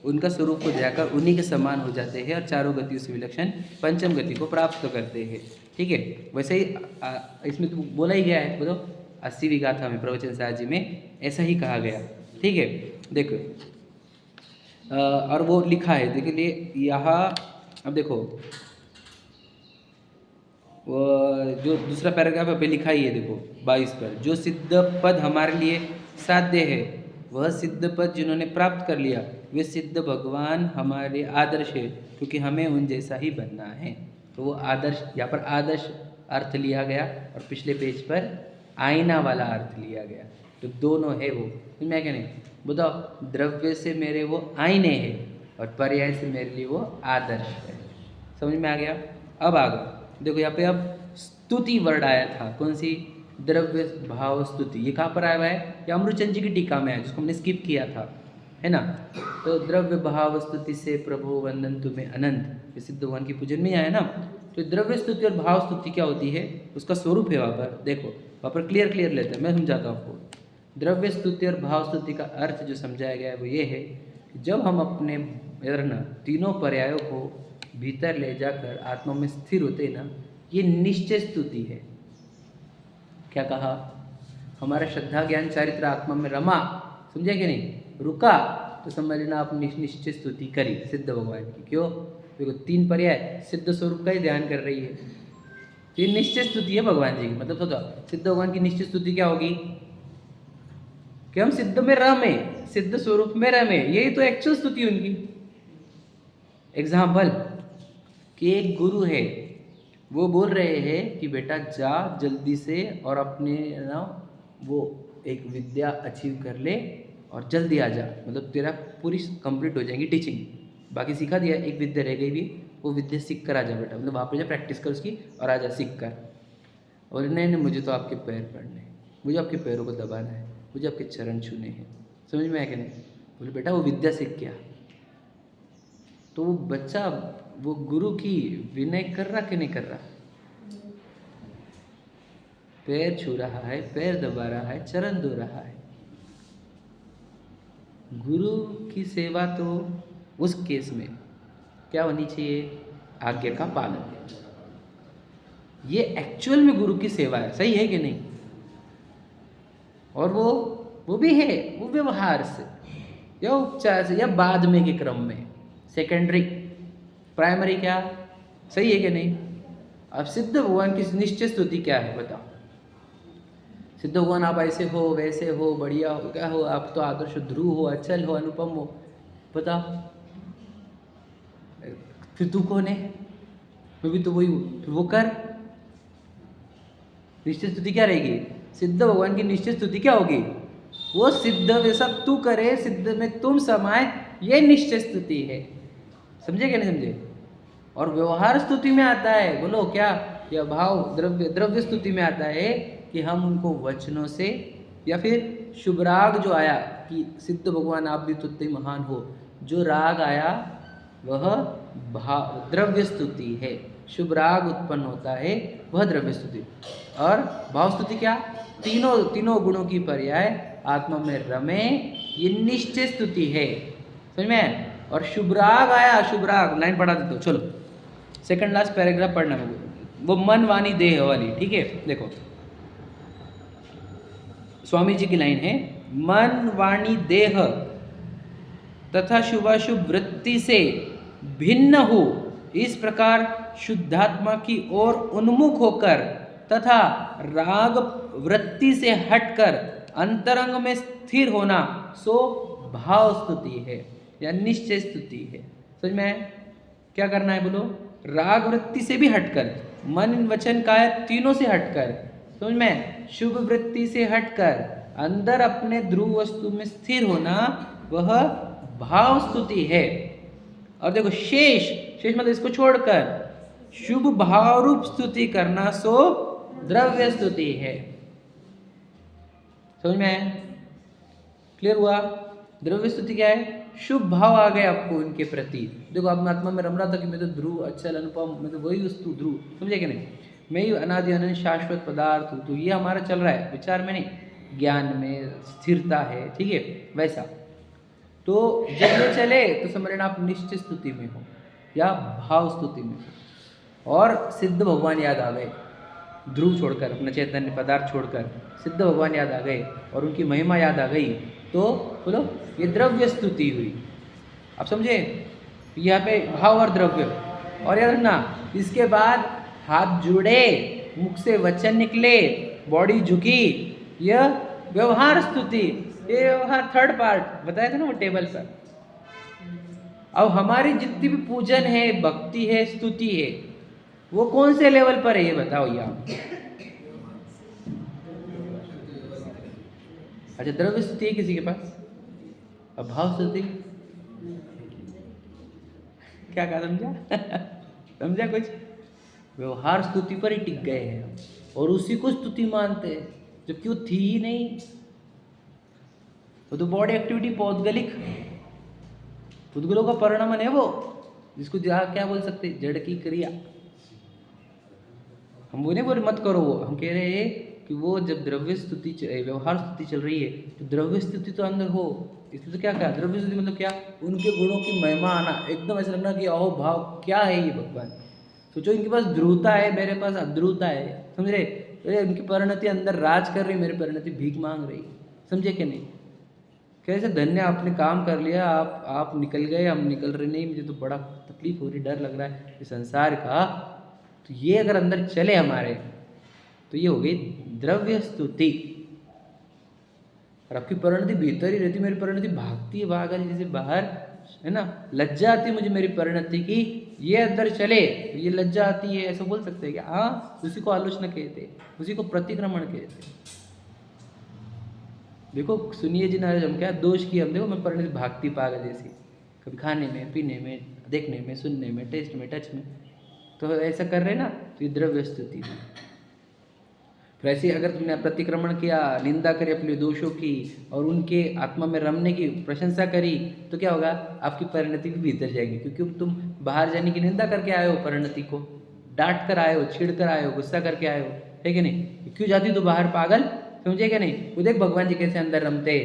S1: उनका स्वरूप को जाकर उन्हीं के समान हो जाते हैं और चारों गतियों से विलक्षण पंचम गति को प्राप्त करते हैं। ठीक है, वैसे ही इसमें तो बोला ही गया है, बोलो 80वीं गाथा में प्रवचन साजी में ऐसा ही कहा गया। ठीक है, देखो और वो लिखा है, देखिए यहाँ अब देखो वो जो दूसरा पैराग्राफ पे लिखा ही है, देखो 22 पर, जो सिद्ध पद हमारे लिए साध्य है वह सिद्ध पद जिन्होंने प्राप्त कर लिया वे सिद्ध भगवान हमारे आदर्श है, क्योंकि हमें उन जैसा ही बनना है। तो वो आदर्श, यहाँ पर आदर्श अर्थ लिया गया और पिछले पेज पर आईना वाला अर्थ लिया गया। तो दोनों है वो, मैं क्या नहीं बताओ, द्रव्य से मेरे वो आईने हैं और पर्याय से मेरे लिए वो आदर्श है। समझ में आ गया? अब आगे देखो, यहाँ पे अब स्तुति वर्ड आया था, कौन सी? द्रव्य भाव स्तुति। ये कहाँ पर आया हुआ है? ये अमृतचंद जी की टीका में है, जिसको हमने स्किप किया था, है ना। तो द्रव्य भाव स्तुति से प्रभु वंदन तुम्हें अनंत, ये सिद्ध भगवान की पूजन में आया ना। तो द्रव्य स्तुति और भाव स्तुति क्या होती है, उसका स्वरूप है वहाँ पर। देखो वहाँ पर क्लियर लेते हैं, मैं समझाता हूँ आपको। द्रव्य स्तुति और भाव स्तुति का अर्थ जो समझाया गया है वो ये है, जब हम अपने तीनों पर्यायों को भीतर ले जाकर आत्मा में स्थिर होते ना, ये निश्चय स्तुति है। क्या कहा? हमारा श्रद्धा ज्ञान चारित्र आत्मा में रमा, समझे कि नहीं? रुका तो समझ लेना आप निश्चय स्तुति करी सिद्ध भगवान की। क्यों? देखो 3 पर्याय सिद्ध स्वरूप का ही ध्यान कर रही है। तो ये निश्चय स्तुति है भगवान जी की। मतलब सोचो सिद्ध भगवान की निश्चय स्तुति क्या होगी कि हम सिद्ध में रमे, सिद्ध स्वरूप में रमे। यही तो एक्चुअल स्तुति उनकी। एग्जाम्पल कि एक गुरु है, वो बोल रहे हैं कि बेटा जा जल्दी से और अपने ना वो एक विद्या अचीव कर ले और जल्दी आ जा, मतलब तेरा पूरी कंप्लीट हो जाएगी टीचिंग, बाकी सिखा दिया, एक विद्या रह गई भी, वो विद्या सीख कर आ जा बेटा, मतलब वहाँ पे जा प्रैक्टिस कर उसकी और आ जा सीख कर। और नहीं नहीं मुझे तो आपके पैर पड़ने हैं, मुझे आपके पैरों को दबाना है, मुझे आपके चरण छूने हैं। समझ में आया कि नहीं? बोले बेटा वो विद्या सीख गया। तो वो बच्चा वो गुरु की विनय कर रहा कि नहीं कर रहा? पैर छू रहा है, पैर दबा रहा है, चरण धो रहा है। गुरु की सेवा तो उस केस में क्या होनी चाहिए? आज्ञा का पालन। ये एक्चुअल में गुरु की सेवा है, सही है कि नहीं? और वो भी है, वो व्यवहार से या उपचार से या बाद में के क्रम में, सेकेंडरी, प्राइमरी क्या, सही है कि नहीं? अब सिद्ध भगवान की निश्चित स्तुति क्या है बताओ? सिद्ध भगवान आप ऐसे हो, वैसे हो, बढ़िया हो, क्या हो, आप तो आदर्श ध्रुव हो, अचल हो, अनुपम हो, बताओ। फिर तू कौन है? मैं भी तो वही हूँ, फिर वो कर। निश्चित स्तुति क्या रहेगी? सिद्ध भगवान की निश्चित स्तुति क्या होगी? वो सिद्ध वैसा तू करे, सिद्ध में तुम समाये, ये निश्चित स्तुति है। समझे क्या नहीं समझे? और व्यवहार स्तुति में आता है, बोलो क्या? यह भाव द्रव्य स्तुति में आता है कि हम उनको वचनों से, या फिर शुभ राग जो आया कि सिद्ध भगवान आप भी तुत्ते महान हो, जो राग आया वह द्रव्य स्तुति है। शुभ राग उत्पन्न होता है वह द्रव्य स्तुति। और भाव स्तुति क्या? तीनों गुणों की पर्याय आत्मा में रमे, ये निश्चित स्तुति है। समझ में? और शुभ राग आया, शुभ राग लाइन पढ़ा देता हूँ, चलो सेकंड लास्ट पैराग्राफ पढ़ना है वो मन वाणी देह वाली, ठीक है? देखो स्वामी जी की लाइन है, मन वाणी देह तथा शुभाशुभ वृत्ति से भिन्न हो, इस प्रकार शुद्धात्मा की ओर उन्मुख होकर तथा राग वृत्ति से हटकर अंतरंग में स्थिर होना, सो भाव स्तुति है या निश्चय स्तुति है। समझ में? क्या करना है बोलो? राग वृत्ति से भी हटकर, मन वचन काया तीनों से हटकर, समझ में? शुभ वृत्ति से हटकर अंदर अपने ध्रुव वस्तु में स्थिर होना, वह भाव स्तुति है। और देखो शेष मतलब इसको छोड़कर शुभ भाव रूप स्तुति करना, सो द्रव्य स्तुति है। समझ में? क्लियर हुआ? द्रव्य स्तुति क्या है? शुभ भाव आ गए आपको इनके प्रति। देखो आप आत्मा में रम रहा था कि मैं तो ध्रुव, अचल, अनुपम, मैं तो वही वस्तु ध्रुव, समझे कि नहीं? मैं ही अनादि अनंत शाश्वत पदार्थ हूँ। तो ये हमारा चल रहा है विचार में नहीं, ज्ञान में स्थिरता है, ठीक है? वैसा तो जब ये चले तो समझना आप निश्चित स्तुति में हो या भाव स्तुति में हो। और सिद्ध भगवान याद आ गए, ध्रुव छोड़कर, अपना चैतन्य पदार्थ छोड़कर सिद्ध भगवान याद आ गए और उनकी महिमा याद आ गई, तो बोलो ये द्रव्य स्तुति हुई। आप समझे? यहाँ पे भाव और द्रव्य। और याद रखना, इसके बाद हाथ जुड़े, मुख से वचन निकले, बॉडी झुकी, यह व्यवहार स्तुति। ये व्यवहार थर्ड पार्ट बताया था ना वो टेबल पर। अब हमारी जितनी भी पूजन है, भक्ति है, स्तुति है, वो कौन से लेवल पर है ये बताओ यहाँ? अच्छा द्रव्य स्तुति है किसी के पास? अब भाव स्तुति क्या कहा? समझा? समझा कुछ? व्यवहार स्तुति पर ही टिक गए हैं और उसी को स्तुति मानते हैं, जबकि वो थी ही नहीं। वो तो बॉडी एक्टिविटी पौद्गलिक, पुद्गलों का परिणाम है वो, जिसको क्या बोल सकते, जड़ की क्रिया। हम वो नहीं बोल मत करो, हम कह रहे हैं कि वो जब द्रव्य स्तुति व्यवहार स्तुति चल रही है तो द्रव्य स्तुति तो अंदर हो। इसलिए तो क्या कहा? द्रव्य स्तुति मतलब क्या? उनके गुणों की महिमा आना, एकदम ऐसा लगना कि अहो भाव क्या है ये भगवान। सोचो इनके पास ध्रुवता है, मेरे पास अध्रुवता है, समझ रहे? इनकी परिणति अंदर राज कर रही, मेरी परिणति भीख मांग रही। समझे कि नहीं? कैसे धन्य आपने काम कर लिया, आप निकल गए, हम निकल रहे नहीं, मुझे तो बड़ा तकलीफ हो रही, डर लग रहा है इस संसार का। तो ये अगर अंदर चले हमारे, तो ये हो गई द्रव्य स्तुति। और आपकी परिणति भीतर ही रहती, मेरी परिणति भागती है बाहर, जैसे बाहर है ना, लज्जा आती मुझे मेरी परिणति की, ये अंदर चले तो ये लज्जा आती है, ऐसा बोल सकते हैं क्या? हाँ, उसी को आलोचना कहते, उसी को प्रतिक्रमण कहते। देखो सुनिए जी नाराज, हम क्या दोष किए हम? देखो मैं परिणति भागती पागल जैसी, कभी खाने में, पीने में, देखने में, सुनने में, टेस्ट में, टच में, तो ऐसा कर रहे ना, तो ये द्रव्य स्तुति है। वैसे अगर तुमने प्रतिक्रमण किया, निंदा करी अपने दोषों की और उनके आत्मा में रमने की प्रशंसा करी, तो क्या होगा, आपकी परिणति भी भीतर जाएगी। क्योंकि तुम बाहर जाने की निंदा करके आए हो, परिणति को डांट कर आए हो, छिड़ कर आए हो, गुस्सा करके आए हो, है कि नहीं? क्यों जाती तू बाहर पागल, समझे क्या नहीं? वो देख भगवान जी कैसे अंदर रमते,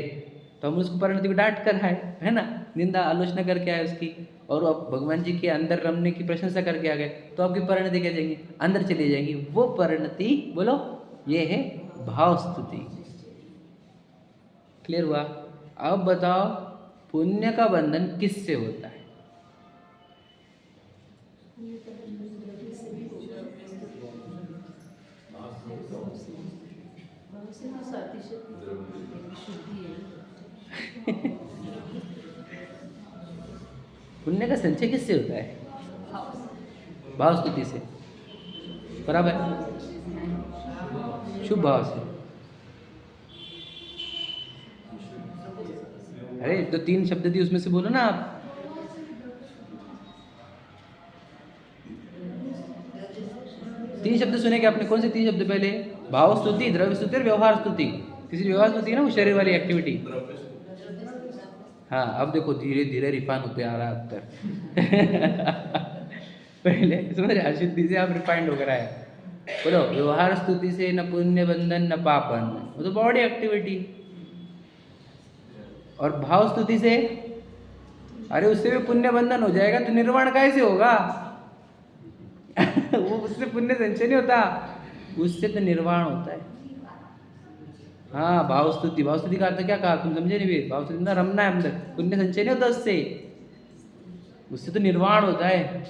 S1: तो हम उसको परिणति को डांट कर आए, है ना, निंदा आलोचना करके आए उसकी, और अब भगवान जी के अंदर रमने की प्रशंसा करके आ गए, तो आपकी परिणति क्या जाएंगी, अंदर चली जाएंगी। वो परिणति बोलो, ये है भाव स्तुति। क्लियर हुआ? अब बताओ पुण्य का बंधन किससे होता है? पुण्य का संचय किससे होता है? भाव स्तुति से, बराबर, शुभ भाव से। अरे तो 3 शब्द थी, उसमें से बोलो ना आप। तीन शब्द सुने क्या आपने? कौन से 3 शब्द पहले? भाव स्तुति, द्रव्य स्तुति और व्यवहार स्तुति। तीसरी व्यवहार स्तुति है ना, वो शरीर वाली एक्टिविटी। हाँ, अब देखो धीरे धीरे रिफाइन होते आ रहा है उत्तर। पहले समझ, अशुद्धि से आप रिफाइंड होकर आए। बोलो, व्यवहार स्तुति से न पुण्य बंधन न पाप बंधन, वो तो बॉडी एक्टिविटी। और भाव स्तुति से, अरे उससे भी पुण्य बंधन हो जाएगा, तो निर्वाण कैसे होगा? वो उससे पुण्य संचय नहीं होता, उससे तो निर्वाण होता है। हाँ, भाव स्तुति, भाव स्तुति का अर्थ क्या कहा तुम समझे नहीं? भाव स्तुति ना रमना है अंदर, पुण्य संचय नहीं होता उससे, उससे तो निर्वाण होता है।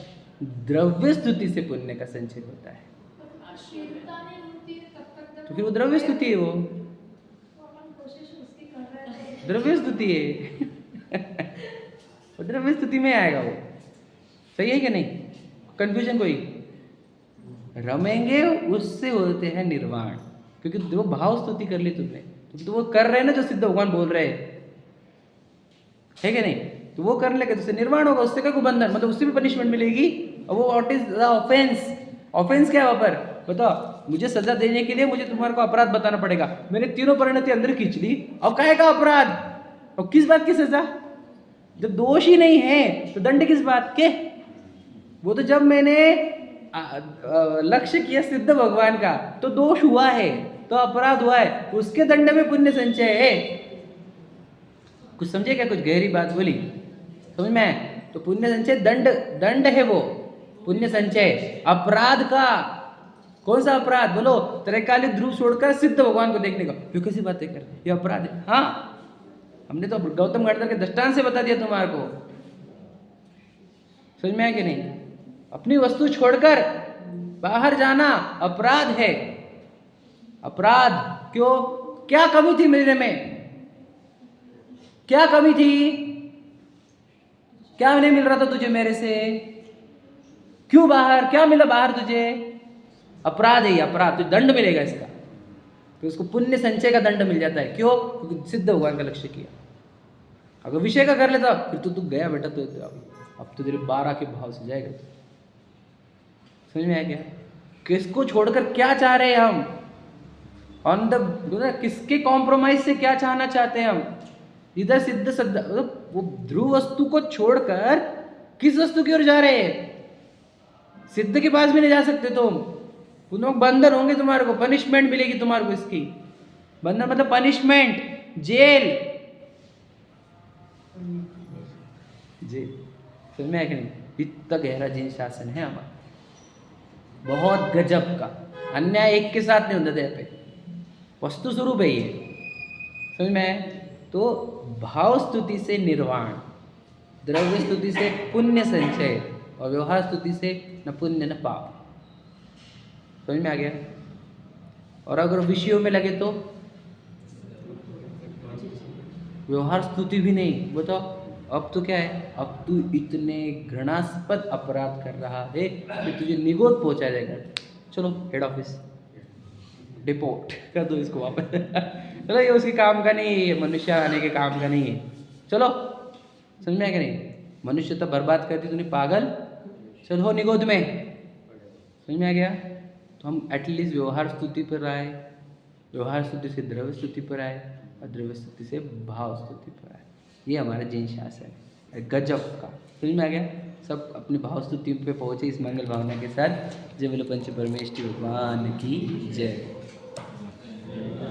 S1: द्रव्य स्तुति से पुण्य का संचय होता है, तो फिर वो द्रव्य स्तुति है, वो द्रव्य स्तुति है। वो द्रव्य स्तुति में आएगा वो, सही है कि नहीं? कंफ्यूजन कोई? रमेंगे उससे होते हैं निर्वाण, क्योंकि वो भाव स्तुति कर ली तुमने, तो वो कर रहे हैं ना जो सिद्ध भगवान बोल रहे हैं, है कि नहीं? तो वो करने लगे तो उससे निर्वाण होगा, उससे क्या बंधन, मतलब उससे भी पनिशमेंट मिलेगी। और वो what is the offence? Offence क्या है वहां पर बताओ? मुझे सजा देने के लिए मुझे तुम्हारे को अपराध बताना पड़ेगा। मैंने तीनों परिणति अंदर खींच ली, अब काहे का अपराध और किस बात की सजा? जब दोष ही नहीं है तो दंड किस बात के? वो तो जब मैंने लक्ष्य किया सिद्ध भगवान का, तो दोष हुआ है, तो अपराध हुआ है, उसके दंड में पुण्य संचय है। कुछ समझे क्या? कुछ गहरी बात बोली समझ में? तो पुण्य संचय दंड है, वो पुण्य संचय। अपराध का कौन सा अपराध बोलो? त्रैकालिक ध्रुव छोड़कर सिद्ध भगवान को देखने का, ये कैसी बातें कर, ये अपराध है। हाँ, हमने तो गौतम गणधर के दृष्टांत से बता दिया तुम्हारे को, समझ में है कि नहीं? अपनी वस्तु छोड़कर बाहर जाना अपराध है। अपराध क्यों? क्या कमी थी मेरे में? क्या कमी थी? क्या नहीं मिल रहा था तुझे मेरे से? क्यों बाहर, क्या मिला बाहर तुझे? अपराध है, अपराध, तो दंड मिलेगा इसका। तो उसको पुण्य संचय का दंड मिल जाता है। क्यों? क्योंकि सिद्ध भगवान का लक्ष्य किया। अगर विषय का कर लेता फिर तो तू गया बेटा, तो अब तो तेरे 12 के भाव से जाएगा। समझ में आया क्या? किसको छोड़कर क्या चाह रहे हैं हम? ऑन द किसके कॉम्प्रोमाइज से क्या चाहना चाहते हैं हम? इधर सिद्ध सद्ध, वो ध्रुव वस्तु को छोड़कर किस वस्तु की ओर जा रहे हैं? सिद्ध के पास भी नहीं जा सकते तुम, उन बंधन होंगे तुम्हारे को, पनिशमेंट मिलेगी तुम्हारे को इसकी। बंधन मतलब पनिशमेंट, जेल। जी समझ में आया कि नहीं? इतना गहरा जिन शासन है हमारा, बहुत गजब का। अन्याय एक के साथ नहीं होता था यहाँ पे, वस्तु स्वरूप है ये। समझ में आया? तो भाव स्तुति से निर्वाण, द्रव्य स्तुति से पुण्य संचय, और व्यवहार स्तुति से न पुण्य न पाप। समझ में आ गया? और अगर विषयों में लगे तो व्यवहार स्तुति भी नहीं। बताओ अब तो क्या है? अब तू इतने घृणास्पद अपराध कर रहा है कि तुझे निगोद पहुंचा जाएगा। चलो हेड ऑफिस डिपोर्ट कर दो इसको वापस। चलो ये उसके काम का नहीं है, मनुष्य आने के काम का नहीं है। चलो समझ में आया कि नहीं? मनुष्य तो बर्बाद करती तूने पागल, चलो हो निगोद में। समझ में आ गया? तो हम एटलीस्ट व्यवहार स्तुति पर आए, व्यवहार स्तुति से द्रव्य स्तुति पर आए और द्रव्य स्तुति से भाव स्तुति पर आए। ये हमारा जैन शास्त्र है, गजब का। समझ में आ गया? सब अपनी भाव स्तुति पे पहुँचे इस मंगल भावना के साथ। जय बोलो पंच परमेष्ठी भगवान की जय।